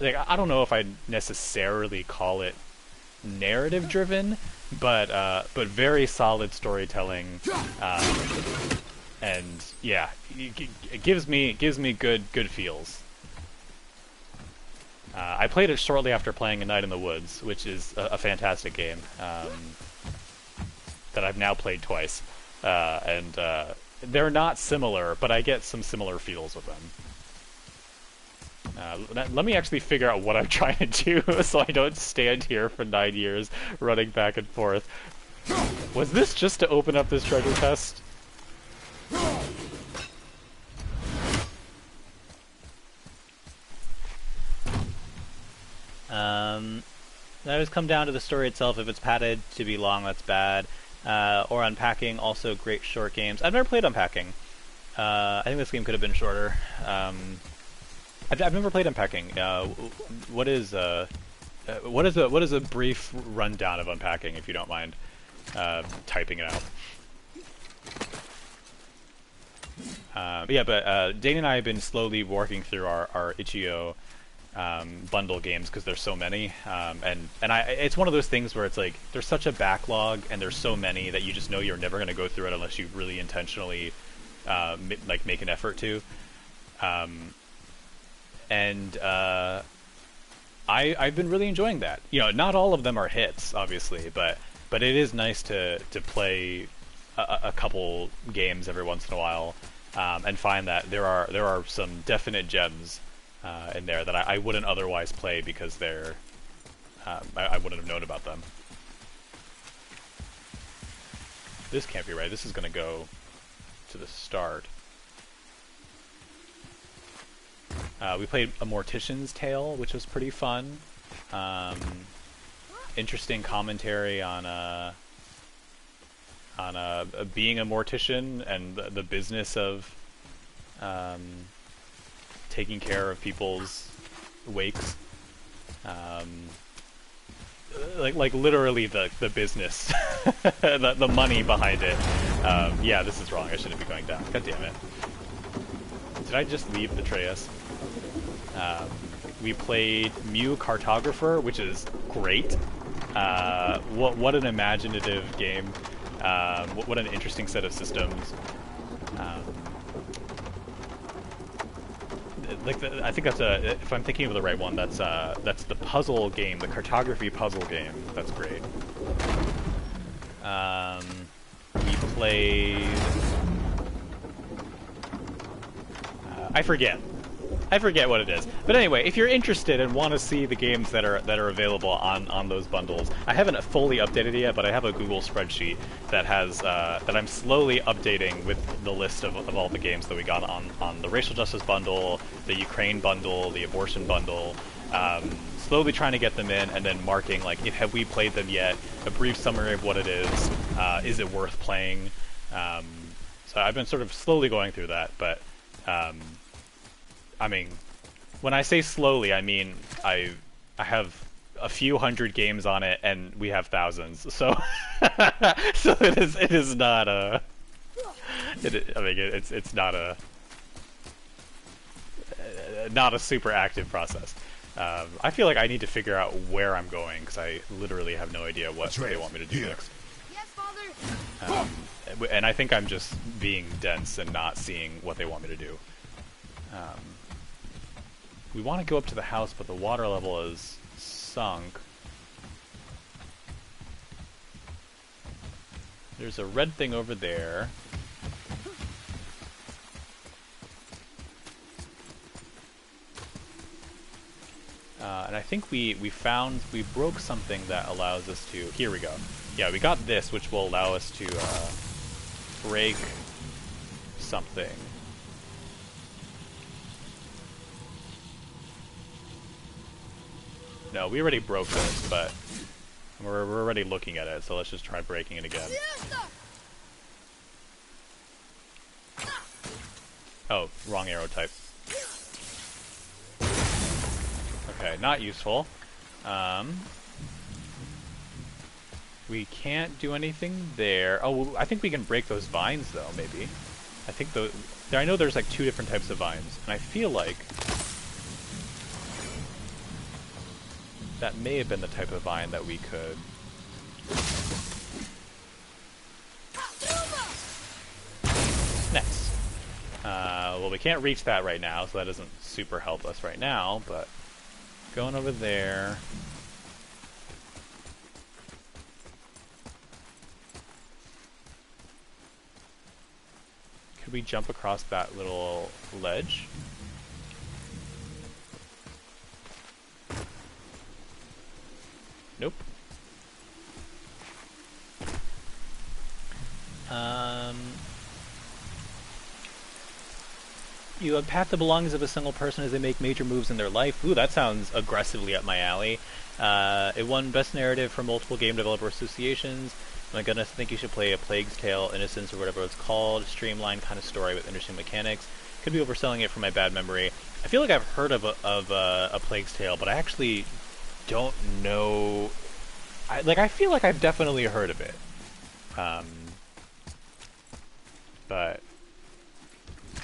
like, I don't know if I'd necessarily call it narrative driven, but very solid storytelling, and yeah, it gives me good feels. I played it shortly after playing A Night in the Woods, which is a fantastic game that I've now played twice. And they're not similar, but I get some similar feels with them. Let me actually figure out what I'm trying to do so I don't stand here for 9 years running back and forth. Was this just to open up this treasure chest? That always come down to the story itself. If it's padded to be long, that's bad. Or Unpacking, also great short games. I've never played Unpacking. I think this game could have been shorter. I've never played Unpacking. What is a brief rundown of Unpacking, if you don't mind typing it out? Dane and I have been slowly working through our itch.io bundle games because there's so many, and it's one of those things where it's like there's such a backlog and there's so many that you just know you're never going to go through it unless you really intentionally make an effort to. I've been really enjoying that. Not all of them are hits, obviously, but it is nice to play a couple games every once in a while, and find that there are some definite gems in there that I wouldn't otherwise play because they're I wouldn't have known about them. This can't be right. This is going to go to the start. We played A Mortician's Tale, which was pretty fun. Interesting commentary on being a mortician and the business of taking care of people's wakes. like literally the business, the money behind it. Yeah, this is wrong. I shouldn't be going down. God damn it. Did I just leave Atreus? We played Mew Cartographer, which is great. What an imaginative game. What an interesting set of systems. I think that's if I'm thinking of the right one, that's the puzzle game, the cartography puzzle game. That's great. We played. I forget what it is. But anyway, if you're interested and want to see the games that are available on those bundles, I haven't fully updated it yet, but I have a Google spreadsheet that has that I'm slowly updating with the list of all the games that we got on the racial justice bundle, the Ukraine bundle, the abortion bundle. Slowly trying to get them in, and then marking like, have we played them yet? A brief summary of what it is it worth playing? So I've been sort of slowly going through that, but. I mean, when I say slowly, I mean I have a few hundred games on it, and we have thousands. So, so it is not a. It's not a super active process. I feel like I need to figure out where I'm going because I literally have no idea what they want me to do next. Yes, Father. And I think I'm just being dense and not seeing what they want me to do. We want to go up to the house, but the water level is sunk. There's a red thing over there. And I think we broke something that allows us to... Here we go. Yeah, we got this, which will allow us to break something. No, we already broke this, but we're already looking at it, so let's just try breaking it again. Oh, wrong arrow type. Okay, not useful. We can't do anything there. Oh, I think we can break those vines, though, maybe. I think I know there's like 2 different types of vines, and I feel like that may have been the type of vine that we could... Nice. Well, we can't reach that right now, so that doesn't super help us right now, but going over there... Could we jump across that little ledge? Nope. You unpack the belongings of a single person as they make major moves in their life. Ooh, that sounds aggressively up my alley. It won Best Narrative from multiple game developer associations. My goodness, I think you should play A Plague's Tale, Innocence, or whatever it's called. Streamlined kind of story with interesting mechanics. Could be overselling it from my bad memory. I feel like I've heard of A Plague's Tale, but I actually don't know... I feel like I've definitely heard of it. But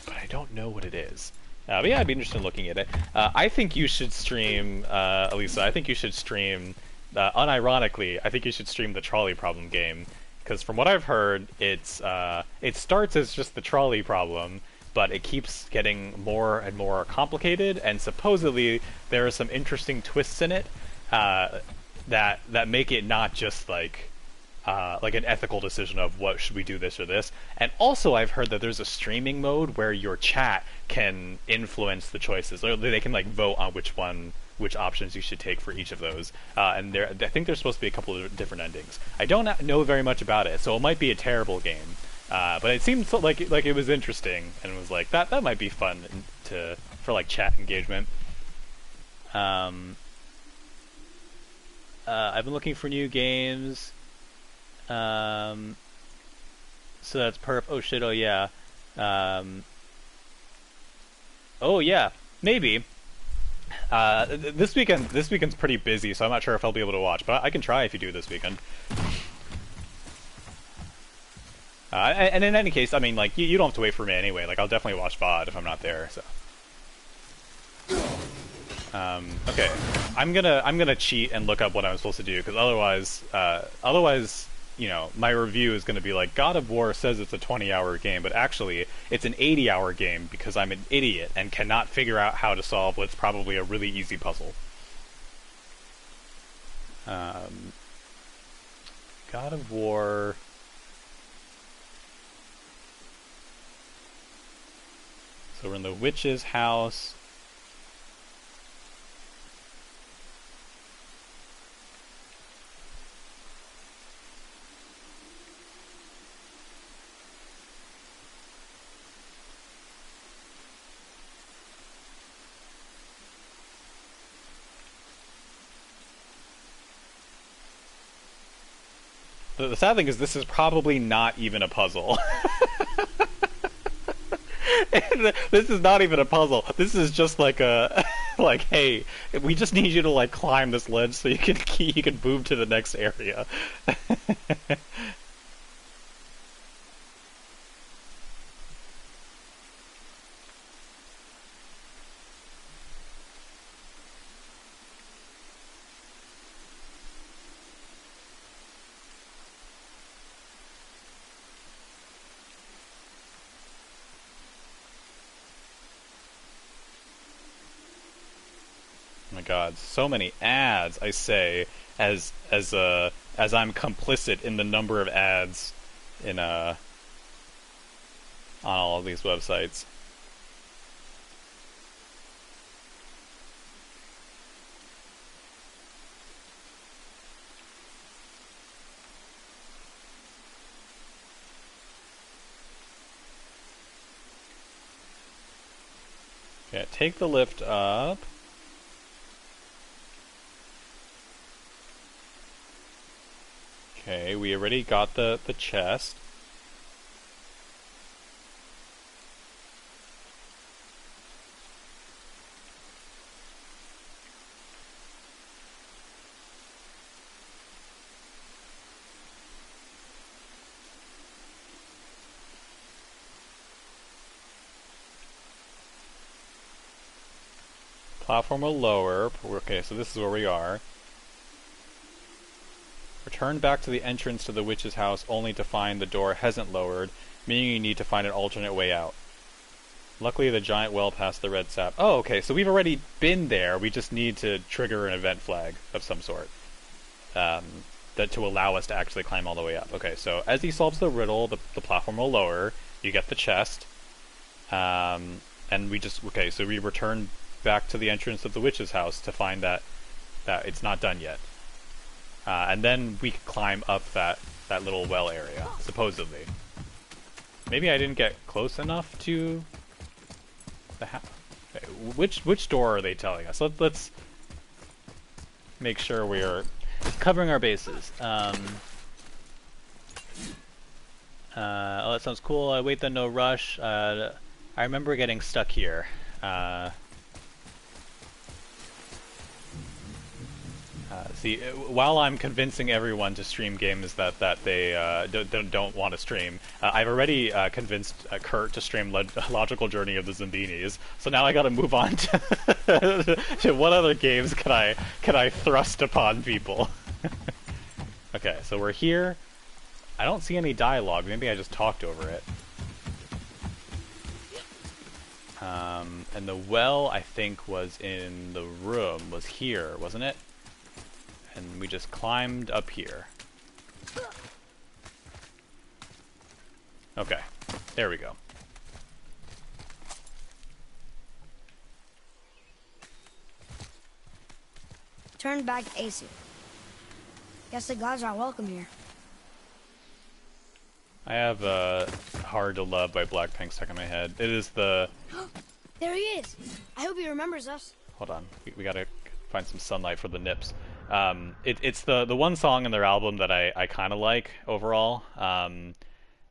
I don't know what it is. But yeah, I'd be interested in looking at it. I think you should stream, Elisa, I think you should stream, unironically, I think you should stream the trolley problem game. Because from what I've heard, it starts as just the trolley problem, but it keeps getting more and more complicated, and supposedly there are some interesting twists in it that make it not just like an ethical decision of what should we do, this or this. And also I've heard that there's a streaming mode where your chat can influence the choices. They can like vote on which options you should take for each of those. And I think there's supposed to be a couple of different endings. I don't know very much about it, so it might be a terrible game. But it seemed like it was interesting, and it was like that might be fun for like chat engagement. I've been looking for new games. So that's perp. Oh shit. Oh yeah. Oh yeah. Maybe. This weekend's pretty busy, so I'm not sure if I'll be able to watch, but I can try if you do this weekend. And in any case, I mean, like, you don't have to wait for me anyway. Like, I'll definitely watch VOD if I'm not there, so. Okay. I'm gonna cheat and look up what I'm supposed to do, because otherwise, you know, my review is gonna be like, God of War says it's a 20-hour game, but actually, it's an 80-hour game because I'm an idiot and cannot figure out how to solve what's probably a really easy puzzle. God of War... So we're in the witch's house. The sad thing is this is probably not even a puzzle. This is not even a puzzle. This is just like a like, hey, we just need you to like climb this ledge so you can move to the next area. Oh my god, so many ads, I say, as I'm complicit in the number of ads in on all of these websites. Okay, take the lift up. Okay, we already got the chest. Platform will lower. Okay, so this is where we are. Return back to the entrance to the witch's house only to find the door hasn't lowered, meaning you need to find an alternate way out. Luckily, the giant well past the red sap. Oh, okay, so we've already been there. We just need to trigger an event flag of some sort. That to allow us to actually climb all the way up. Okay, so as he solves the riddle, the platform will lower. You get the chest. And we just... Okay, so we return back to the entrance of the witch's house to find that it's not done yet. And then we can climb up that little well area, supposedly. Maybe I didn't get close enough to the house. Okay, which door are they telling us? Let's make sure we are covering our bases. Oh, that sounds cool. Wait then, no rush. I remember getting stuck here. See, while I'm convincing everyone to stream games that they don't want to stream, I've already convinced Kurt to stream Logical Journey of the Zambinis. So now I got to move on to to what other games can I thrust upon people? Okay, so we're here. I don't see any dialogue. Maybe I just talked over it. And the well, I think, was in the room. Was here, wasn't it? And we just climbed up here. Okay, there we go. Turn back to Aesir. Guess the gods are welcome here. I have Hard to Love by Blackpink stuck in my head. It is the... There he is! I hope he remembers us. Hold on, we gotta find some sunlight for the nips. It's the one song in their album that I kind of like overall, and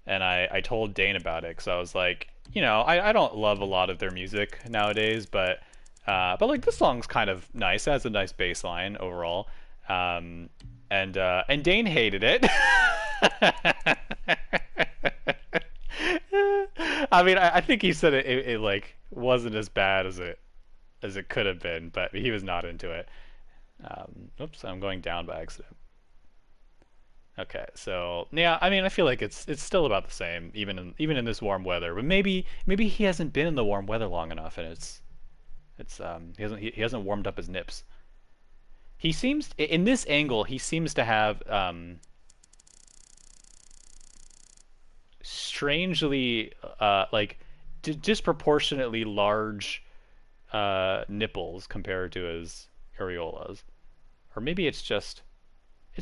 I told Dane about it because I was like, you know, I don't love a lot of their music nowadays, but But like this song's kind of nice. It has a nice bass line overall. And Dane hated it. I mean, I think he said it like wasn't as bad as it could have been, but he was not into it. Oops, I'm going down by accident. Okay, so yeah, I mean, I feel like it's still about the same, even in this warm weather. But maybe he hasn't been in the warm weather long enough, and he hasn't warmed up his nips. He seems in this angle he seems to have strangely like disproportionately large nipples compared to his areolas, or maybe it's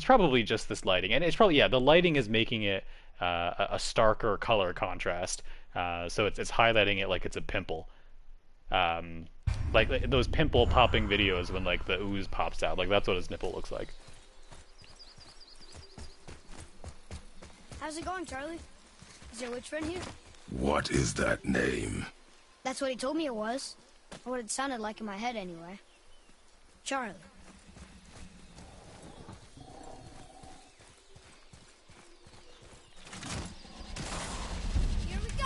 probably just this lighting, and it's probably the lighting is making it a starker color contrast, so it's highlighting it like it's a pimple, like those pimple popping videos when like the ooze pops out, like that's what his nipple looks like. How's it going, Charlie? Is your witch friend here? What is that name? That's what he told me it was. Or what it sounded like in my head, anyway. Charlie. Here we go!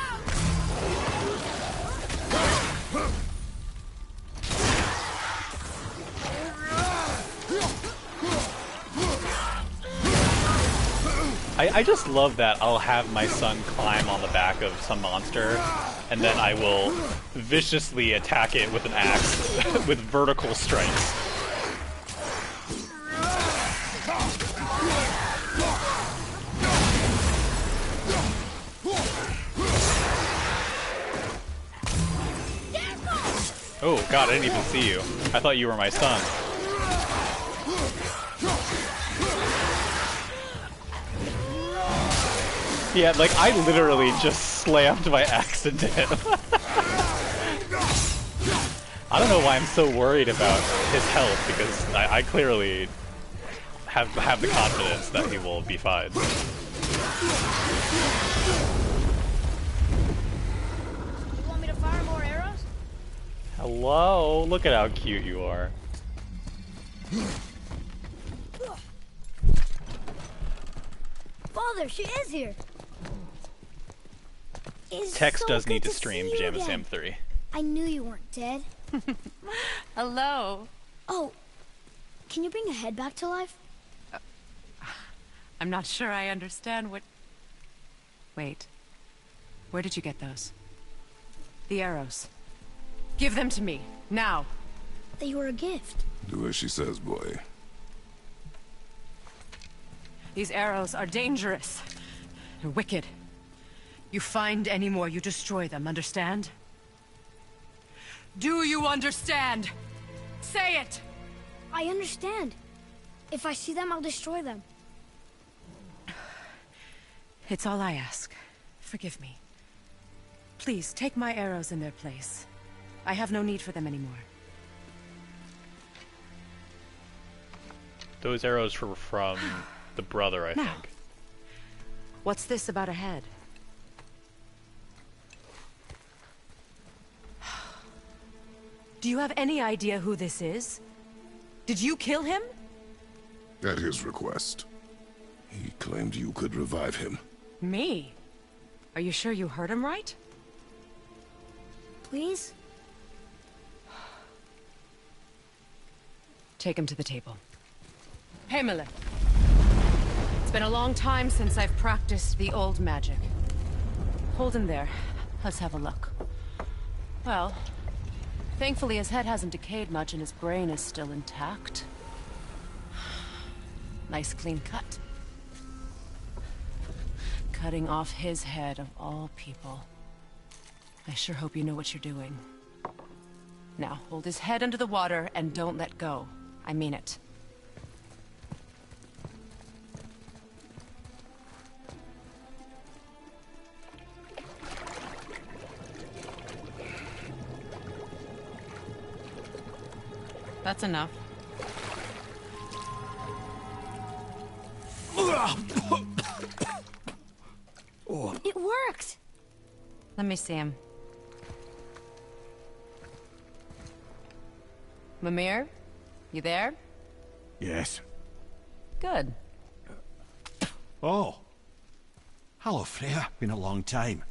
I just love that I'll have my son climb on the back of some monster, and then I will viciously attack it with an axe with vertical strikes. Oh god, I didn't even see you. I thought you were my son. Yeah, like, I literally just slammed my axe into him. I don't know why I'm so worried about his health, because I clearly have the confidence that he will be fine. You want me to fire more arrows? Hello, look at how cute you are. Father, she is here. Tex so does need good to stream see you Pajama again. Sam 3. I knew you weren't dead. Hello. Oh, can you bring a head back to life? I'm not sure I understand what... Wait. Where did you get those? The arrows. Give them to me, now. They were a gift. Do as she says, boy. These arrows are dangerous. They're wicked. You find any more, you destroy them, understand? Do you understand? Say it! I understand. If I see them, I'll destroy them. It's all I ask. Forgive me. Please, take my arrows in their place. I have no need for them anymore. Those arrows were from the brother, I Now, think. what's this about a head? Do you have any idea who this is? Did you kill him? At his request. He claimed you could revive him. Me? Are you sure you heard him right? Please? Take him to the table. Heimele. It's been a long time since I've practiced the old magic. Hold him there. Let's have a look. Well, thankfully his head hasn't decayed much and his brain is still intact. Nice clean cut. Cutting off his head of all people. I sure hope you know what you're doing. Now, hold his head under the water and don't let go. I mean it. That's enough. It worked! Let me see him. Mimir? You there? Yes. Good. Oh. Hello, Freya. Been a long time.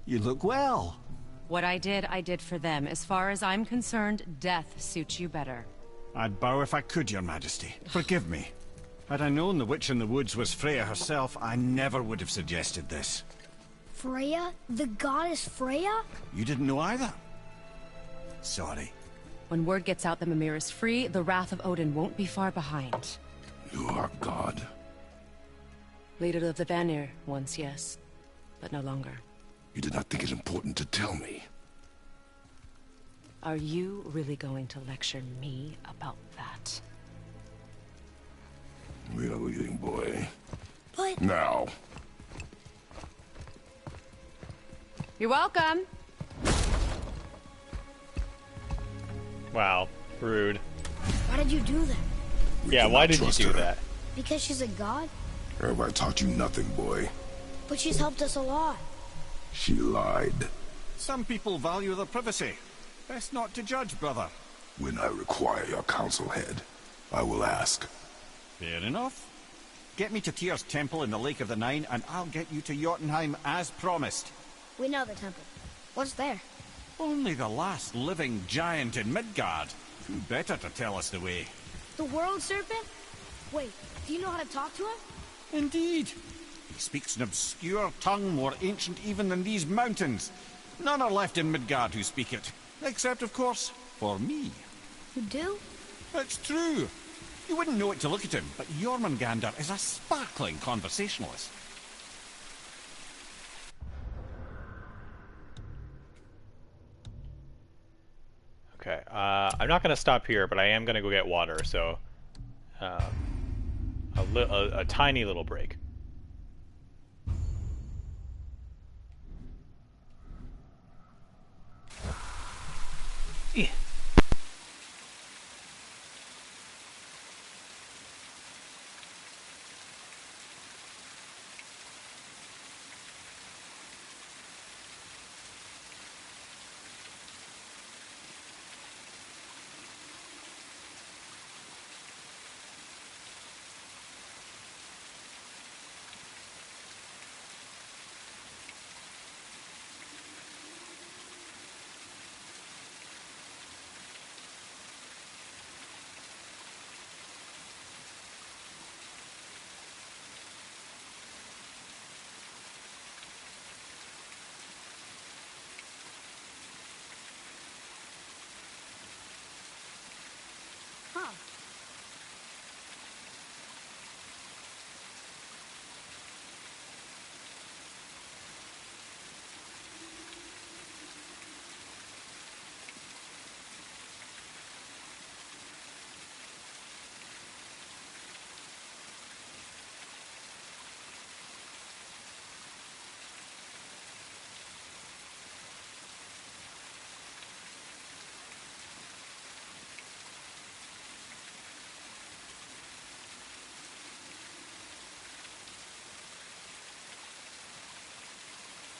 You look well. What I did for them. As far as I'm concerned, death suits you better. I'd bow if I could, Your Majesty. Forgive me. Had I known the witch in the woods was Freya herself, I never would have suggested this. Freya? The goddess Freya? You didn't know either? Sorry. When word gets out that Mimir is free, the wrath of Odin won't be far behind. You are God. Leader of the Vanir, once, yes. But no longer. You did not think it important to tell me. Are you really going to lecture me about that? We are leaving, boy. But... Now. You're welcome. Wow, rude. Why did you do that? Yeah, why did you do that? Because she's a god? Everybody taught you nothing, boy. But she's helped us a lot. She lied. Some people value their privacy. Best not to judge, brother. When I require your council head, I will ask. Fair enough. Get me to Tyr's temple in the Lake of the Nine, and I'll get you to Jotunheim as promised. We know the temple. What's there? Only the last living giant in Midgard. Who better to tell us the way? The World Serpent? Wait, do you know how to talk to him? Indeed. He speaks an obscure tongue more ancient even than these mountains. None are left in Midgard who speak it. Except, of course, for me. You do? It's true. You wouldn't know it to look at him, but Jormungandr is a sparkling conversationalist. Okay, I'm not going to stop here, but I am going to go get water, so a tiny little break. Yeah. Huh.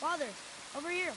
Father, over here.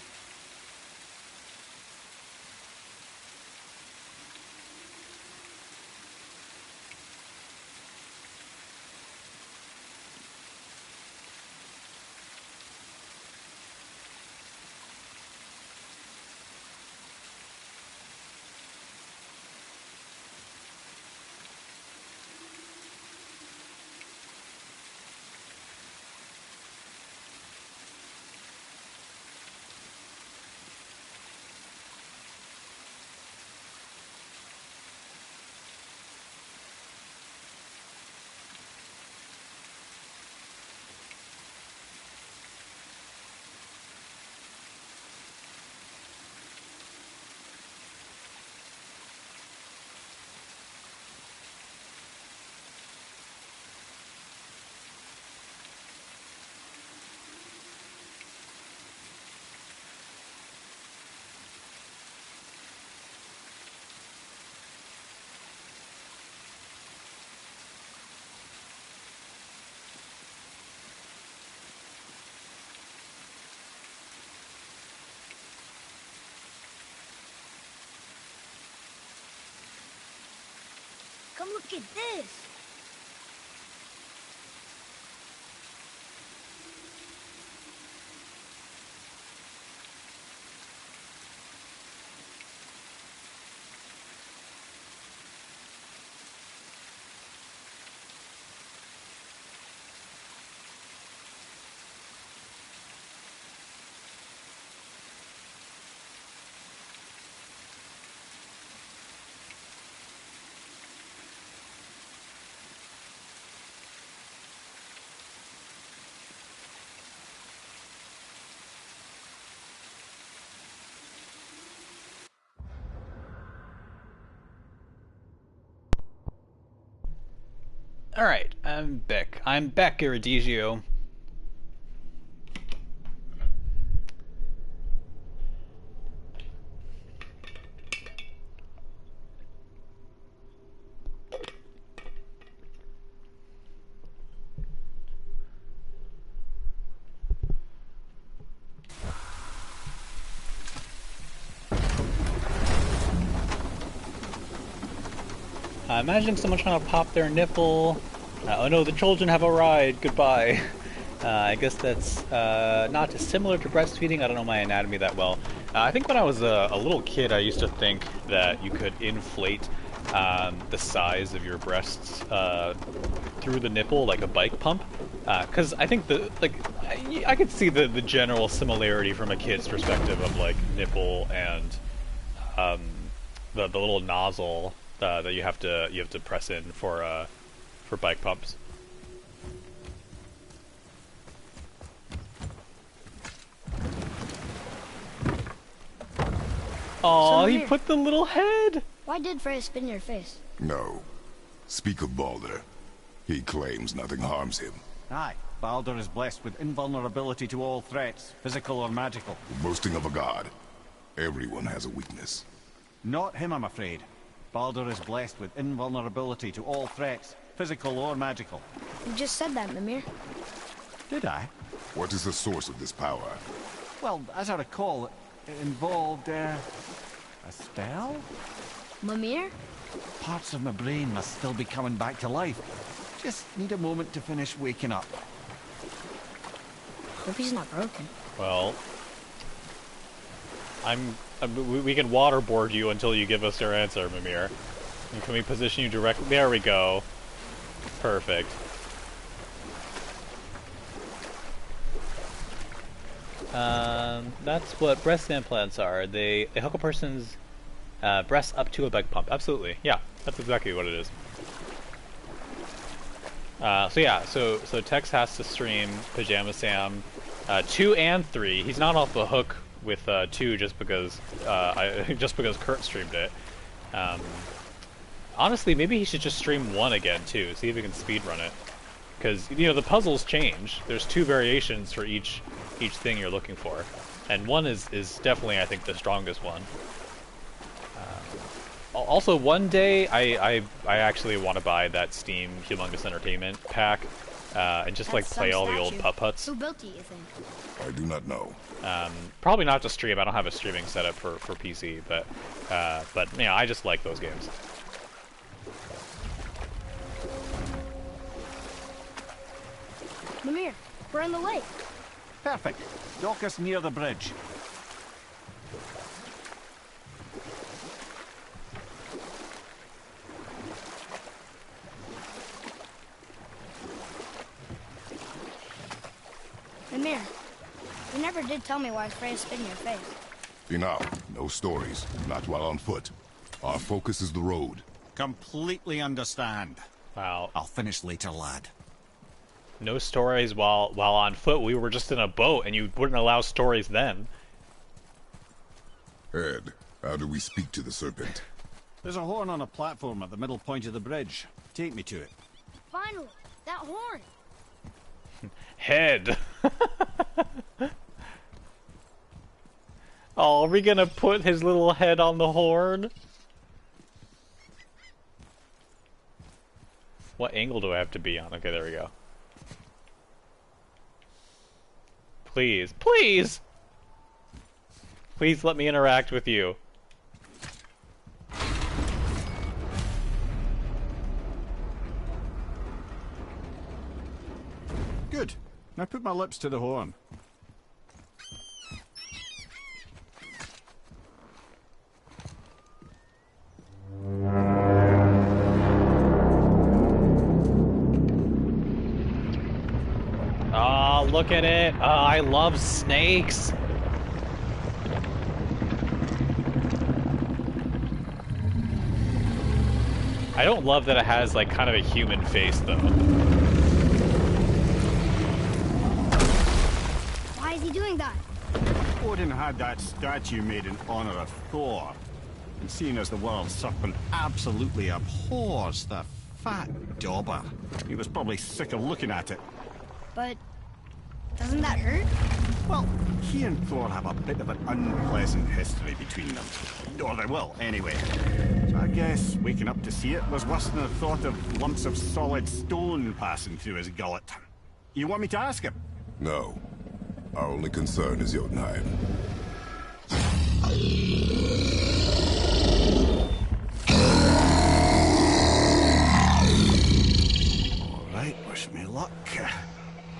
come look at this. Alright, I'm back. I'm back, Iridigio. Imagine someone trying to pop their nipple. Oh no, the children have arrived. Goodbye. I guess that's not similar to breastfeeding. I don't know my anatomy that well. I think when I was a little kid, I used to think that you could inflate the size of your breasts through the nipple like a bike pump. Because I think I could see the general similarity from a kid's perspective of like nipple and the little nozzle that you have to press in for bike pumps. Oh, he put the little head. Why did Freya spin your face? No. Speak of Baldur. He claims nothing harms him. Aye, Baldur is blessed with invulnerability to all threats, physical or magical. Boasting of a god. Everyone has a weakness. Not him, I'm afraid. Baldur is blessed with invulnerability to all threats, physical or magical. You just said that, Mimir. Did I? What is the source of this power? Well, as I recall, it involved, a spell? Mimir? Parts of my brain must still be coming back to life. Just need a moment to finish waking up. Hope he's not broken. Well, we can waterboard you until you give us your answer, Mimir. And can we position you directly? There we go. Perfect. That's what breast implants are. They hook a person's breasts up to a bike pump. Absolutely. Yeah, that's exactly what it is. So Tex has to stream Pajama Sam 2 and 3. He's not off the hook with 2 just because Kurt streamed it. Honestly, maybe he should just stream 1 again too. See if he can speedrun it. Because the puzzles change. There's 2 variations for each thing you're looking for, and 1 is definitely, I think, the strongest one. Also, one day I actually want to buy that Steam Humongous Entertainment pack and just like play all the old Putt-Putts. Who built it, you think? I do not know. Probably not to stream. I don't have a streaming setup for PC, but I just like those games. Mimir, we're on the lake. Perfect. Dock us near the bridge. Mimir, you never did tell me why Freya spit in your face. Enough. No stories. Not while on foot. Our focus is the road. Completely understand. Wow. I'll finish later, lad. No stories while on foot. We were just in a boat, and you wouldn't allow stories then. Ed, how do we speak to the serpent? There's a horn on a platform at the middle point of the bridge. Take me to it. Finally, that horn. Head. Oh, are we gonna put his little head on the horn? What angle do I have to be on? Okay, there we go. Please, please! Please let me interact with you. Good. Now put my lips to the horn. Oh, look at it. Oh, I love snakes. I don't love that it has like kind of a human face though. Why is he doing that? Odin had that statue made in honor of Thor. And seeing as the world's serpent absolutely abhors the fat dauber, he was probably sick of looking at it. But doesn't that hurt? Well, he and Thor have a bit of an unpleasant history between them. Or they will, anyway. So I guess waking up to see it was worse than the thought of lumps of solid stone passing through his gullet. You want me to ask him? No. Our only concern is Jotunheim. All right, wish me luck.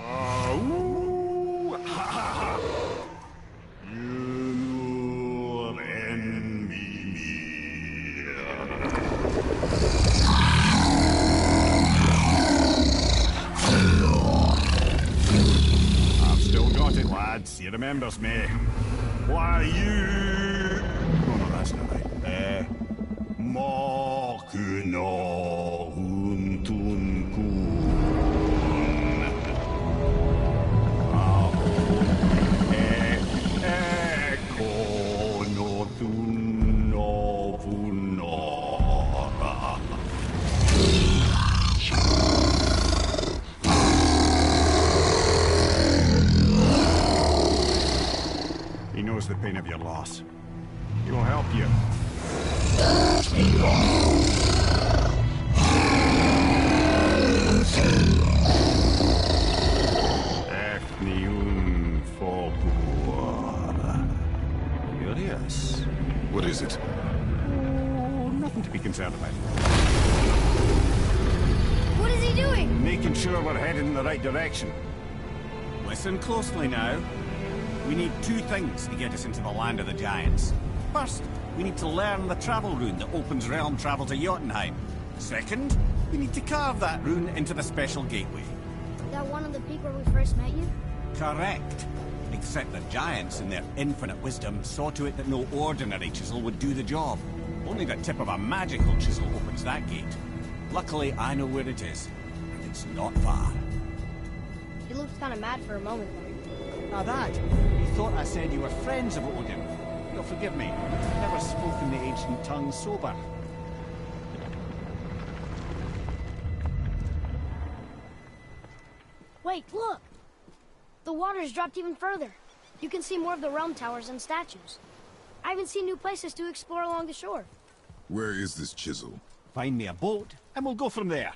Ooh, ha, ha, ha. You envy me. I've still got it, lads. He remembers me. Why, you... Oh, no, that's not right. Makuna huntun kun. He knows the pain of your loss. He will help you. Efniun Fogua. Curious. What is it? Oh, nothing to be concerned about. What is he doing? Making sure we're headed in the right direction. Listen closely now. We need two things to get us into the land of the giants. First, we need to learn the travel rune that opens realm travel to Jotunheim. Second, we need to carve that rune into the special gateway. That one on the peak where we first met you? Correct. Except the giants, in their infinite wisdom, saw to it that no ordinary chisel would do the job. Only the tip of a magical chisel opens that gate. Luckily, I know where it is, and it's not far. He looked kind of mad for a moment there. Now that, you thought I said you were friends of Odin. You'll forgive me. I've never spoken the ancient tongue sober. Wait, look! The water's dropped even further. You can see more of the realm towers and statues. I even see new places to explore along the shore. Where is this chisel? Find me a boat, and we'll go from there.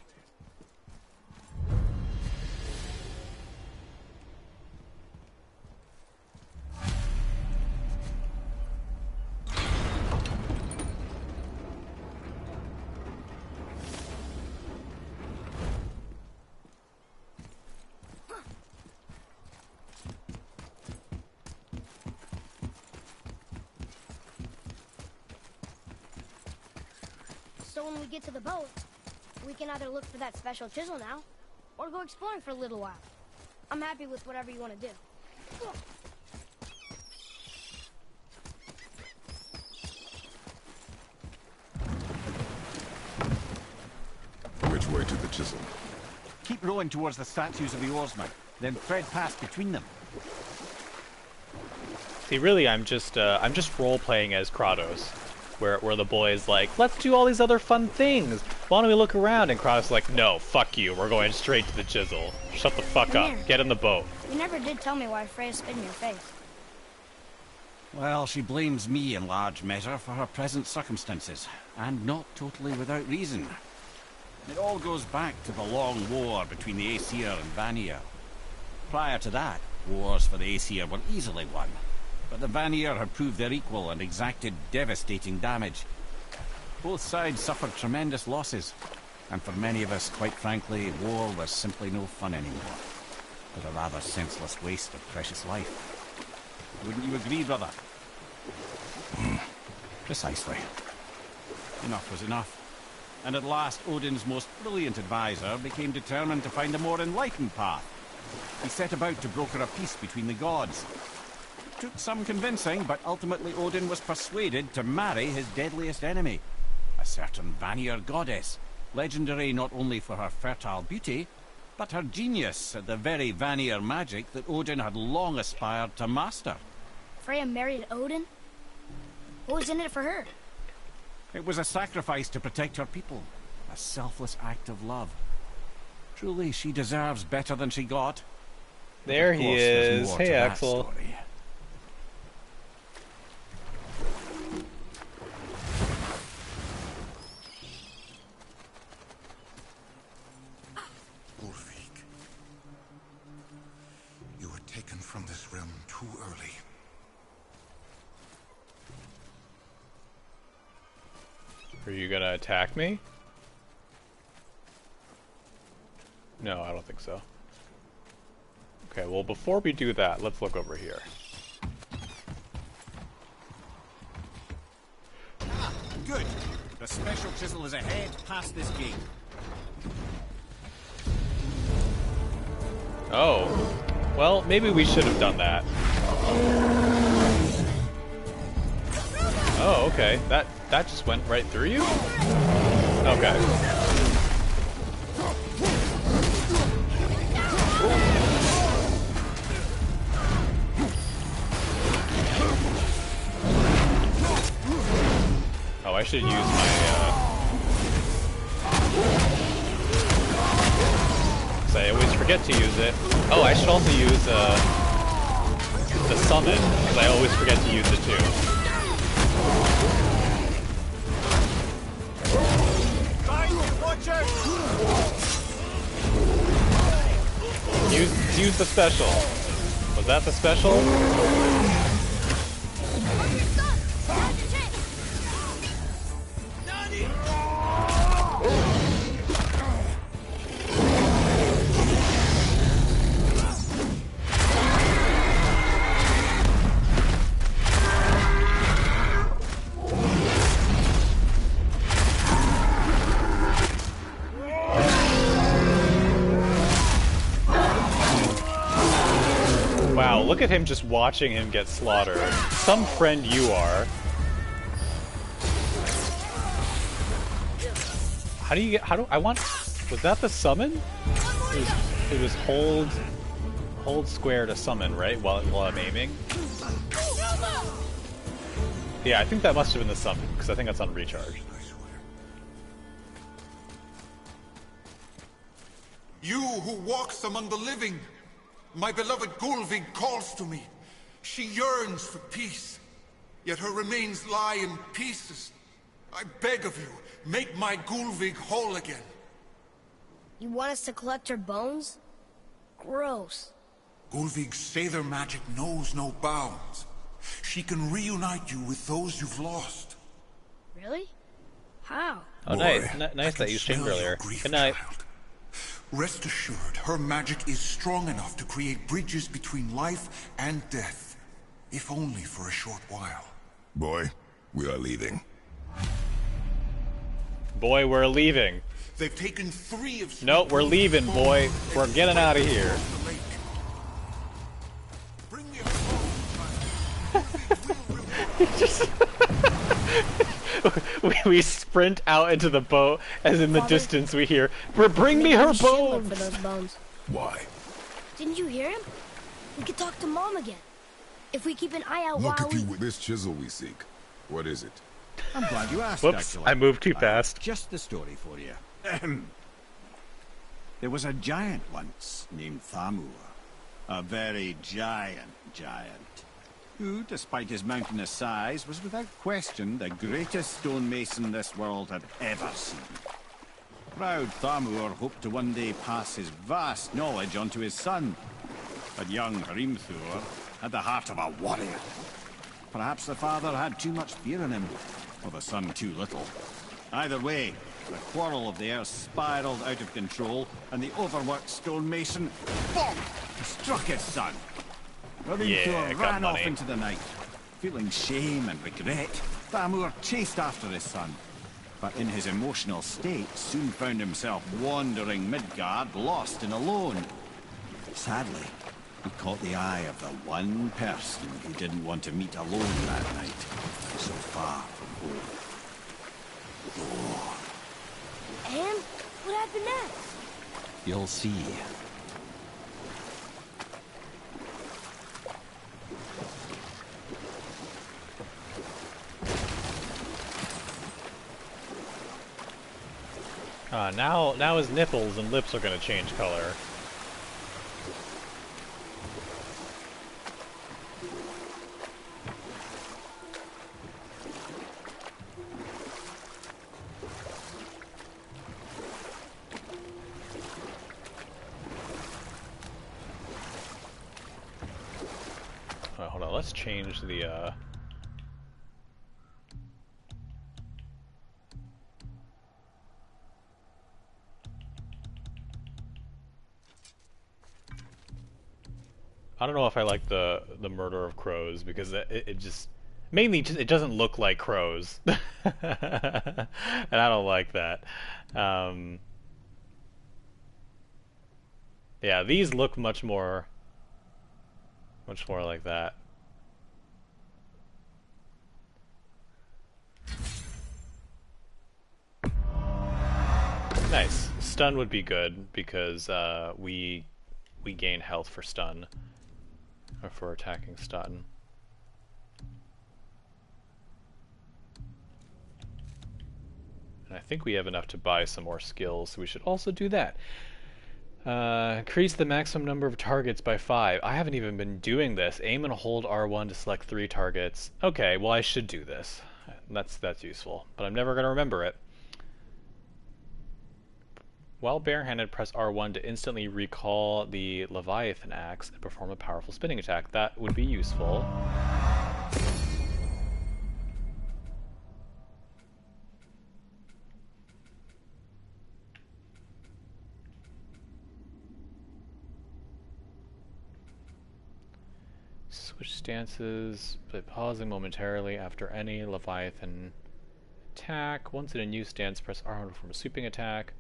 So when we get to the boat, we can either look for that special chisel now, or go exploring for a little while. I'm happy with whatever you want to do. Which way to the chisel? Keep rowing towards the statues of the oarsmen, then thread past between them. See, really, I'm just role-playing as Kratos, where the boy is like, let's do all these other fun things. Why don't we look around? And Kratos is like, no, fuck you. We're going straight to the chisel. Shut the fuck up. Get in the boat. You never did tell me why Freya spit in your face. Well, she blames me in large measure for her present circumstances, and not totally without reason. It all goes back to the long war between the Aesir and Vanir. Prior to that, wars for the Aesir were easily won, but the Vanir had proved their equal and exacted devastating damage. Both sides suffered tremendous losses, and for many of us, quite frankly, war was simply no fun anymore. but a rather senseless waste of precious life. Wouldn't you agree, brother? Precisely. Enough was enough. And at last, Odin's most brilliant advisor became determined to find a more enlightened path. He set about to broker a peace between the gods. Took some convincing, but ultimately Odin was persuaded to marry his deadliest enemy, a certain Vanir goddess, legendary not only for her fertile beauty, but her genius at the very Vanir magic that Odin had long aspired to master. Freya married Odin? What was in it for her? It was a sacrifice to protect her people, a selfless act of love. Truly, she deserves better than she got. There he is. Hey, Axel. Story. Ulfik, you were taken from this realm too early. Are you gonna attack me? No, I don't think so. Okay, well before we do that, let's look over here. Ah, good. The special chisel is ahead past this gate. Oh. Well, maybe we should have done that. Oh, okay. That just went right through you? Okay. Oh, I should use my, because I always forget to use it. Oh, I should also use, the summon, because I always forget to use it too. Use the special. Was that the special? Wow, look at him just watching him get slaughtered. Some friend you are. How do you get, was that the summon? It was hold square to summon, right? While I'm aiming? Yeah, I think that must have been the summon, because I think that's on recharge. You who walks among the living, my beloved Gulvig calls to me. She yearns for peace, yet her remains lie in pieces. I beg of you, make my Gulvig whole again. You want us to collect her bones? Gross. Gulvig's Seidr magic knows no bounds. She can reunite you with those you've lost. Really? How? Oh, Boy, nice that you streamed earlier. Good night. Child. Rest assured, her magic is strong enough to create bridges between life and death, if only for a short while. Boy, we are leaving. Boy, we're leaving. They've taken 3 of... No, we're leaving, boy. We're getting out of here. Bring me we sprint out into the boat, as in the distance we hear, "Bring me her bones!" For those bones. Why? Didn't you hear him? We could talk to Mom again. If we keep an eye out Look while at you with this chisel we seek. What is it? I'm glad you asked, Whoops, actually. I moved too fast. Just the story for you. There was a giant once named Thamur. A very giant, who, despite his mountainous size, was without question the greatest stonemason this world had ever seen. Proud Thamur hoped to one day pass his vast knowledge on to his son. But young Hrimthur had the heart of a warrior. Perhaps the father had too much fear in him, or the son too little. Either way, the quarrel of theirs spiraled out of control, and the overworked stonemason bonked He struck his son. Brother Yeah, got ran off money. into the night, feeling shame and regret. Thamur chased after his son, but in his emotional state soon found himself wandering Midgard, lost and alone. Sadly, he caught the eye of the one person he didn't want to meet alone that night, so far from home. And what happened next? You'll see. Now his nipples and lips are gonna change color. Hold on, let's change the I don't know if I like the murder of crows because it just mainly just it doesn't look like crows, and I don't like that. Yeah, these look much more like that. Nice. Stun would be good because we gain health for stun. Or for attacking stun. And I think we have enough to buy some more skills, so we should also do that. Increase the maximum number of targets by 5. I haven't even been doing this. Aim and hold R1 to select 3 targets. Okay, well I should do this. That's useful, but I'm never going to remember it. While barehanded, press R1 to instantly recall the Leviathan axe and perform a powerful spinning attack. That would be useful. Switch stances by pausing momentarily after any Leviathan attack. Once in a new stance, press R1 to perform a sweeping attack.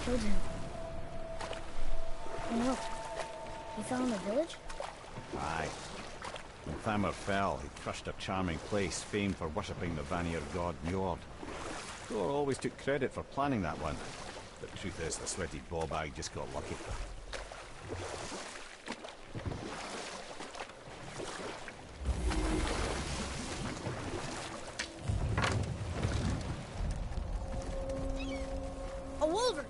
Killed him. Oh no. He fell in the village? Aye. When Thamur fell, he crushed a charming place famed for worshipping the Vanir god Njord. Thor always took credit for planning that one. But the truth is, the sweaty ballbag just got lucky. A wolverine!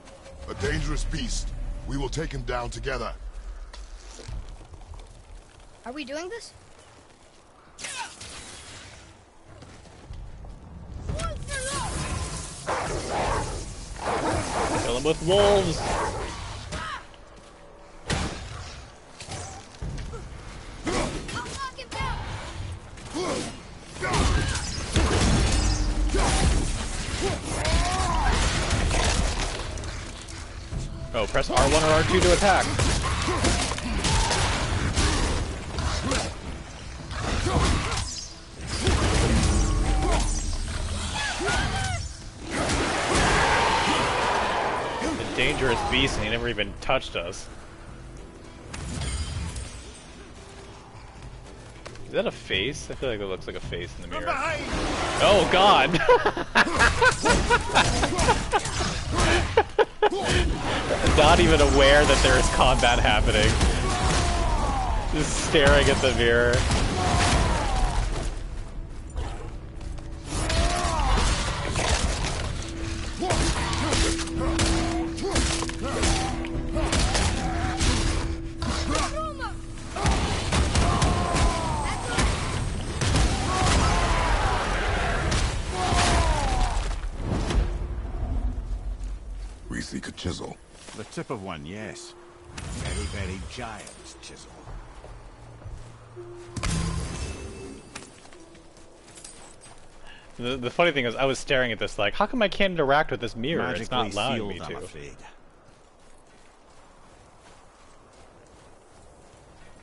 A dangerous beast. We will take him down together. Are we doing this? Kill him with wolves! Oh, press R1 or R2 to attack. The dangerous beast, and he never even touched us. Is that a face? I feel like it looks like a face in the mirror. Oh god! Not even aware that there is combat happening. Just staring at the mirror. We seek a chisel. The tip of one, yes. Very, very giant chisel. The funny thing is, I was staring at this like, how come I can't interact with this mirror? Magically It's not allowing sealed, me to. I'm afraid.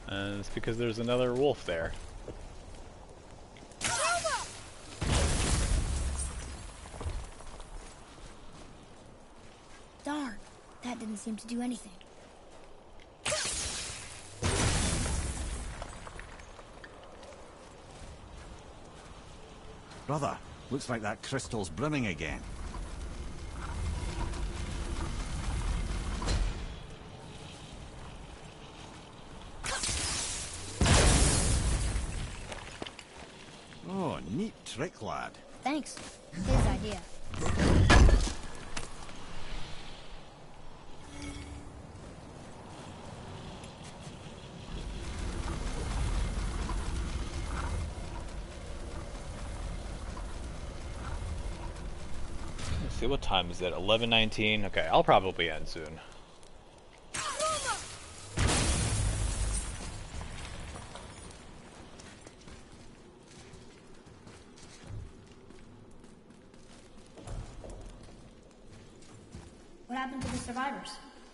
And it's because there's another wolf there. Darn, that didn't seem to do anything. Brother, looks like that crystal's brimming again. Oh, neat trick, lad. Thanks. His idea. Let's see, what time is it? 11:19? Okay, I'll probably end soon. What happened to the survivors?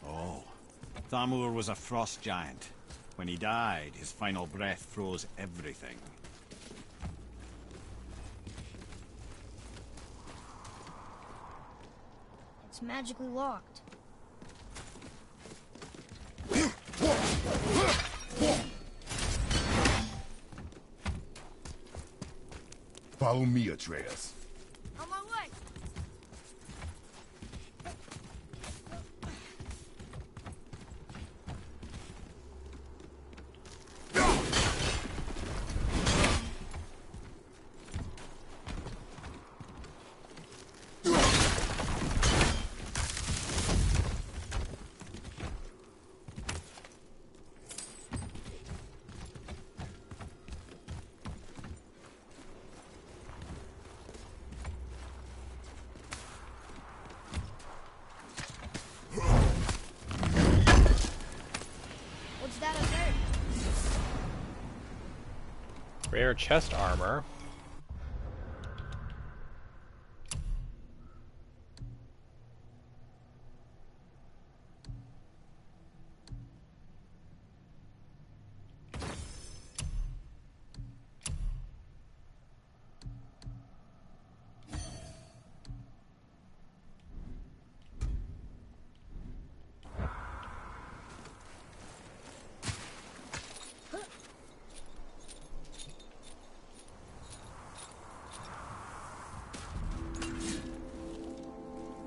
Oh, Thamur was a frost giant. When he died, his final breath froze everything. It's magically locked. Follow me, Atreus. On my way! What's that up there? Rare chest armor.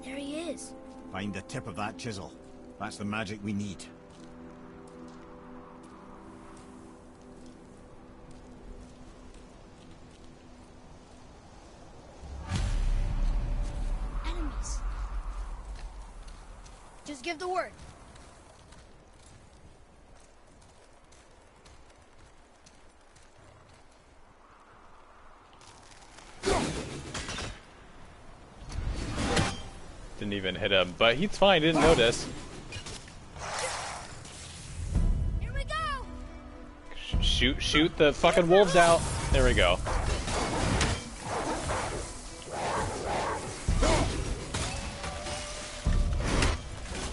There he is. Find the tip of that chisel. That's the magic we need. Enemies. Just give the word. Didn't even hit him, but he's fine, didn't notice. Here we go. Shoot the fucking wolves out. There we go.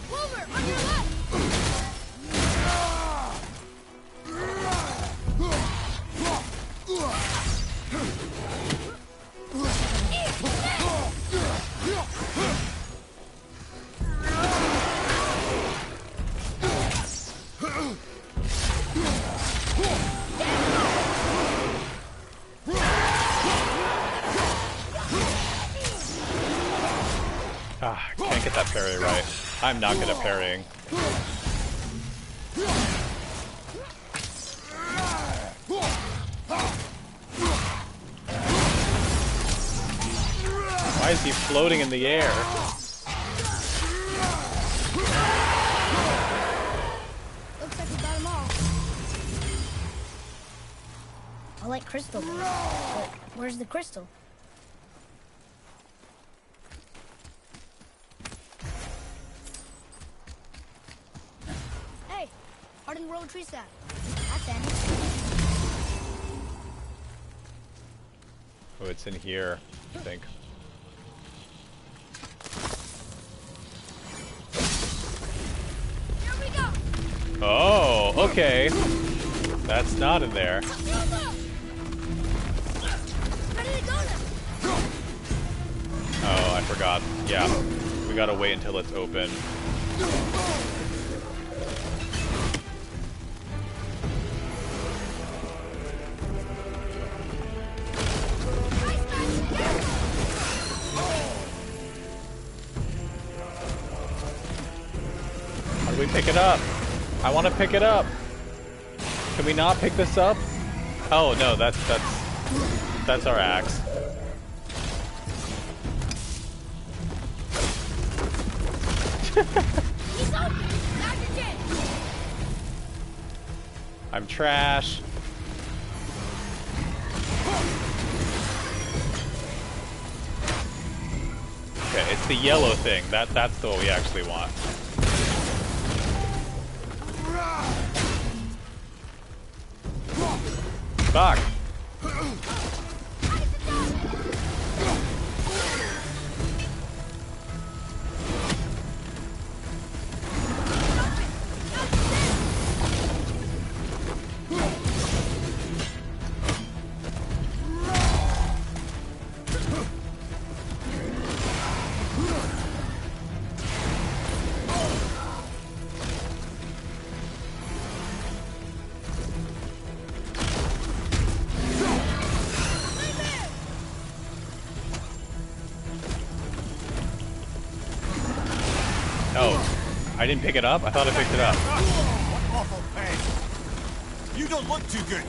Wolver, on your left. Ah, can't get that parry right. I'm not good at parrying. Why is he floating in the air? Looks like we got them all. I like crystal, but where's the crystal? Hey, Arden World Tree Sap. That's Andy. Oh, it's in here, I think. Here we go. Oh, okay. That's not in there. Ready to go now. Oh, I forgot. Yeah, we gotta wait until it's open. How do we pick it up? I want to pick it up. Can we not pick this up? Oh no, that's our axe. I'm trash. Okay, it's the yellow thing. That's the what we actually want. Fuck. Oh, I didn't pick it up? I thought I picked it up. What awful pain. You don't look too good.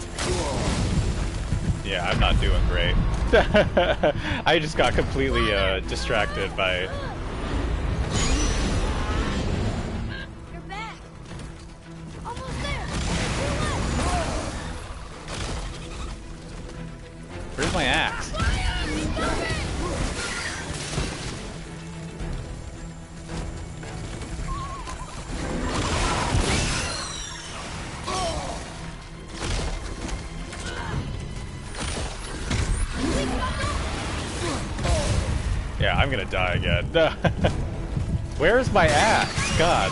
Yeah, I'm not doing great. I just got completely distracted by... You're back. Almost there. Where's my axe? Yeah, I'm gonna die again. Where's my axe? God.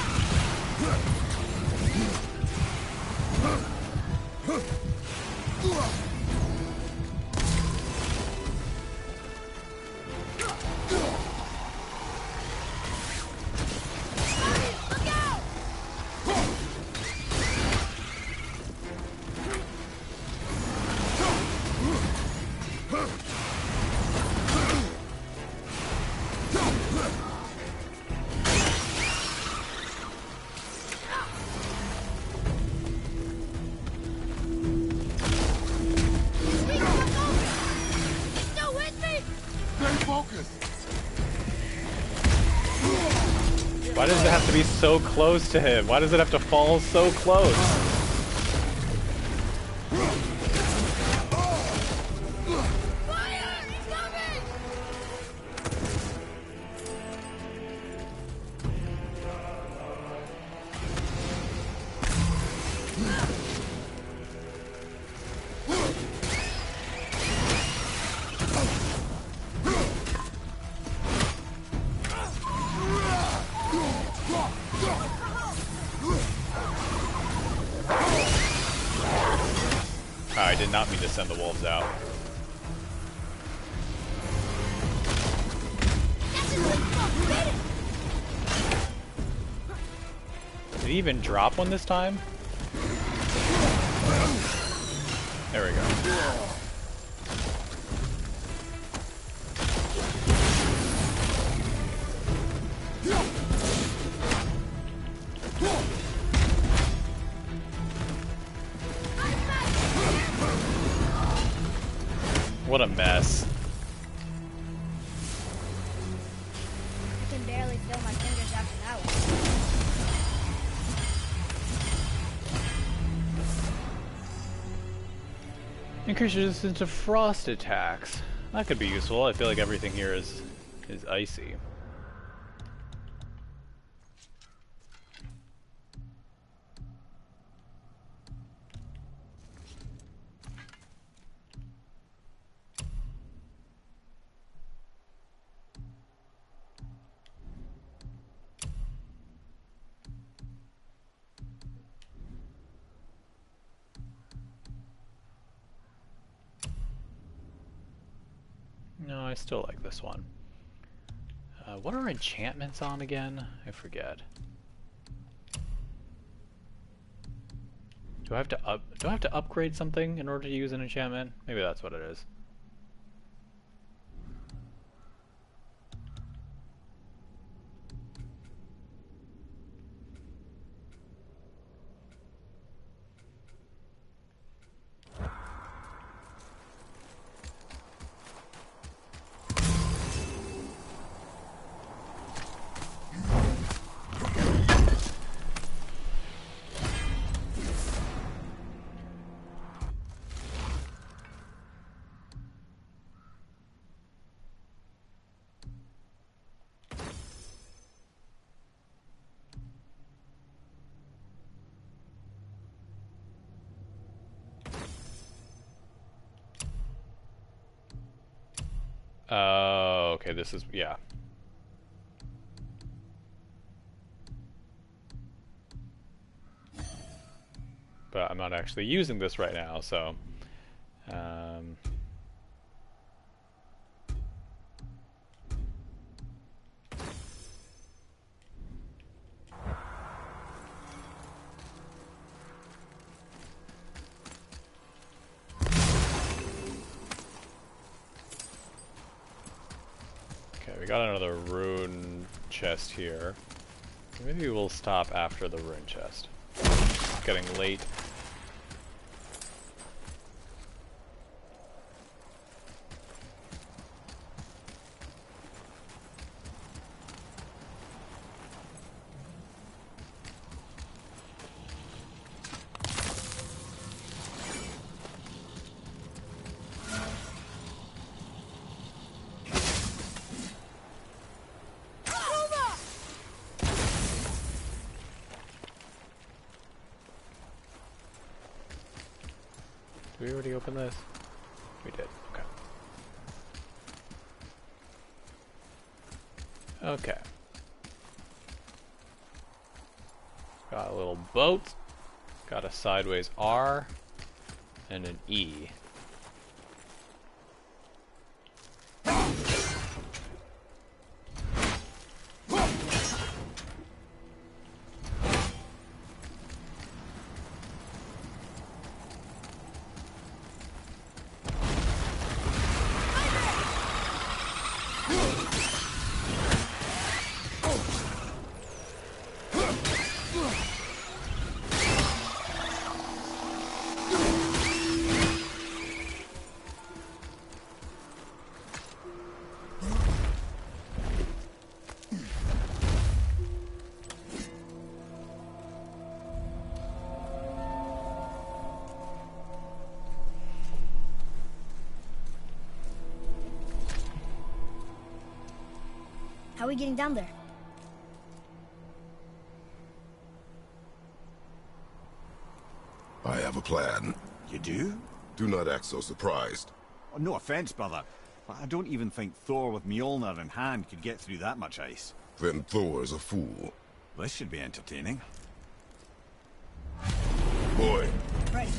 Why does it have to be so close to him? Why does it have to fall so close? I did not mean to send the wolves out. Did he even drop one this time? There we go. What a mess. I can barely feel my fingers after that one. Increase resistance to frost attacks. That could be useful. I feel like everything here is icy. No, I still like this one. What are enchantments on again? I forget. Do I have to upgrade something in order to use an enchantment? Maybe that's what it is. Oh, okay, this is, yeah. But I'm not actually using this right now, so... we got another rune chest here. Maybe we'll stop after the rune chest. It's getting late. Did we already open this? We did, okay. Okay. Got a little boat, got a sideways R, and an E. How are we getting down there? I have a plan. You do? Do not act so surprised. Oh, no offense, brother, but I don't even think Thor with Mjolnir in hand could get through that much ice. Then Thor's a fool. This should be entertaining. Boy. Ready.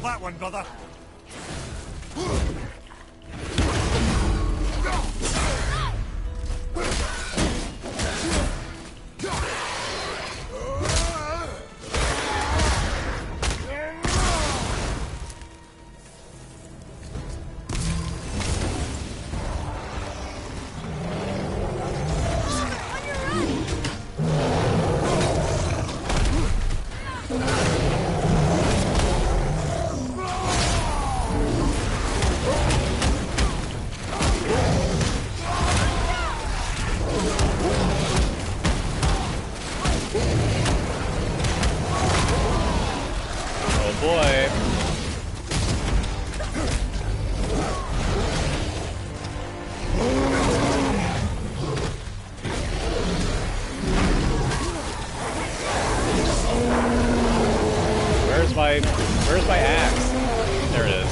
that one, brother. Where's my axe? There it is.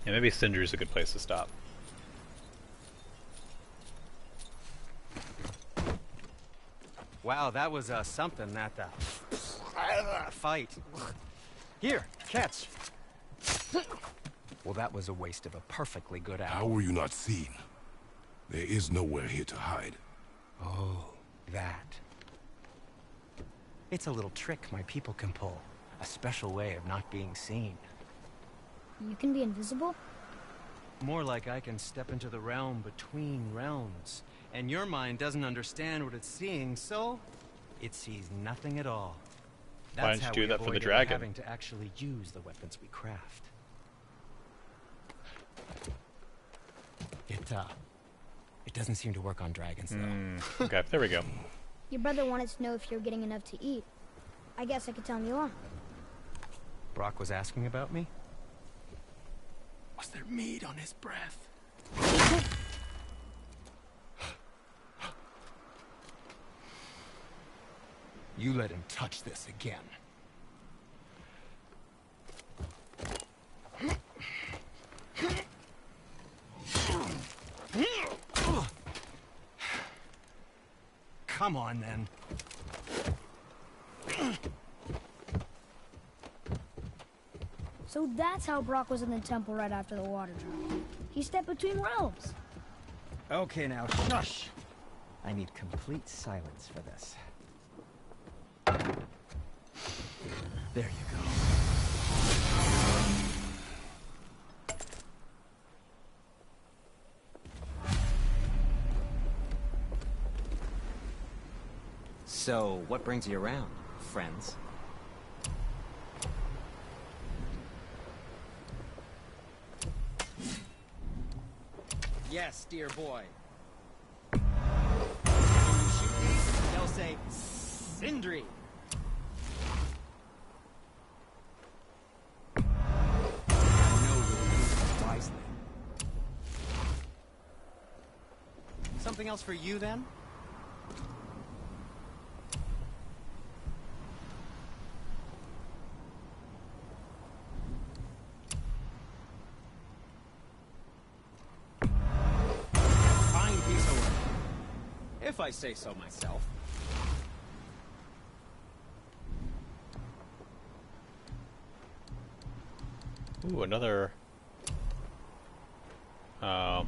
Yeah, maybe Cinder's a good place to stop. Wow, that was something, that fight. Here, catch. Well, that was a waste of a perfectly good hour. How were you not seen? There is nowhere here to hide. Oh, that. It's a little trick my people can pull. A special way of not being seen. You can be invisible? More like I can step into the realm between realms. And your mind doesn't understand what it's seeing, so it sees nothing at all. Why didn't you do that for the dragon? Having to actually use the weapons we craft. It doesn't seem to work on dragons, though. Okay, there we go. Your brother wanted to know if you're getting enough to eat. I guess I could tell him you are. Brock was asking about me? Was there meat on his breath? You let him touch this again. Come on, then. So that's how Brock was in the temple right after the water dropped. He stepped between realms. Okay, now, shush! I need complete silence for this. There you go. So, what brings you around, friends? Yes, dear boy. When you shoot me, they'll say, Sindri. I know you'll use it wisely. Something else for you, then? Fine piece of work. if I say so myself. Ooh, another... Oh,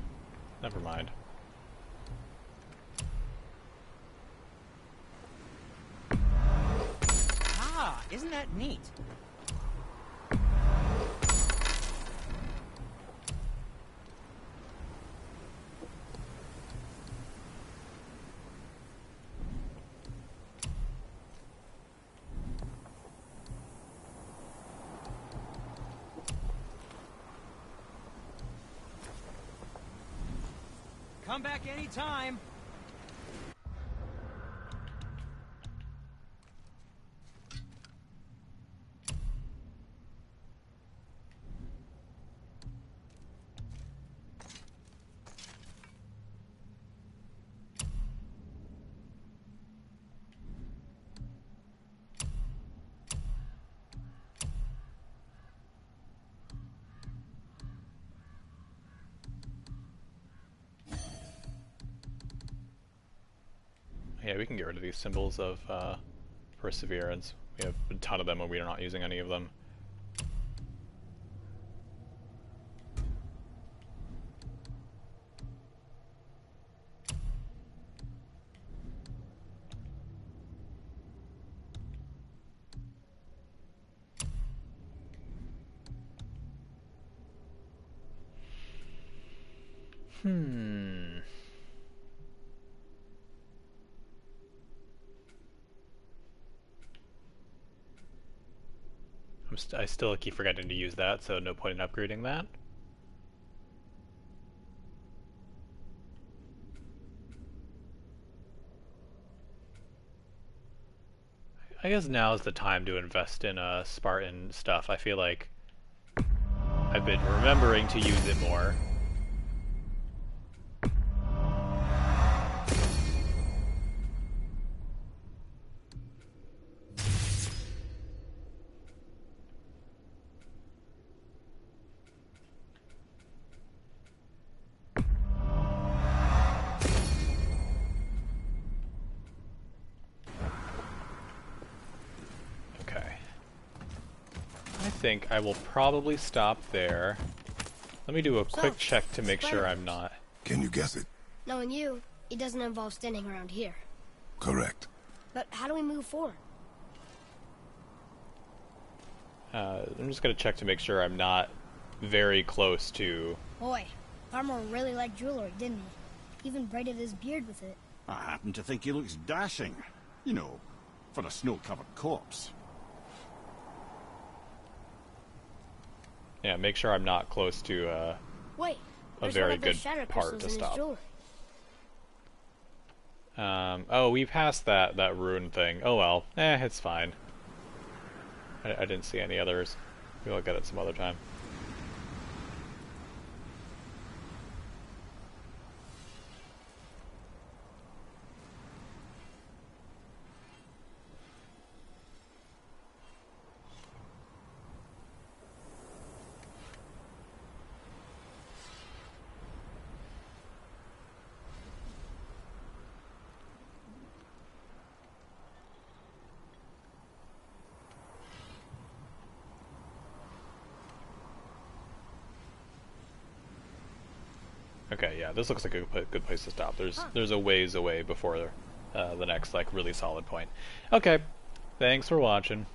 never mind. Ah, isn't that neat? Come back anytime. Yeah, we can get rid of these symbols of perseverance. We have a ton of them and we are not using any of them. I still keep forgetting to use that, so no point in upgrading that. I guess now is the time to invest in Spartan stuff. I feel like I've been remembering to use it more. I think I will probably stop there. Let me do a quick check to make sure I'm not... Can you guess it? Knowing you, it doesn't involve standing around here. Correct. But how do we move forward? I'm just gonna check to make sure I'm not very close to... Boy, Armor really liked jewelry, didn't he? Even braided his beard with it. I happen to think he looks dashing. You know, for a snow-covered corpse. Yeah, make sure I'm not close to Wait, a very good part to stop. Oh, we passed that rune thing. Oh well, it's fine. I didn't see any others. We'll look at it some other time. Okay, yeah, this looks like a good place to stop. There's a ways away before the next, like, really solid point. Okay, thanks for watching.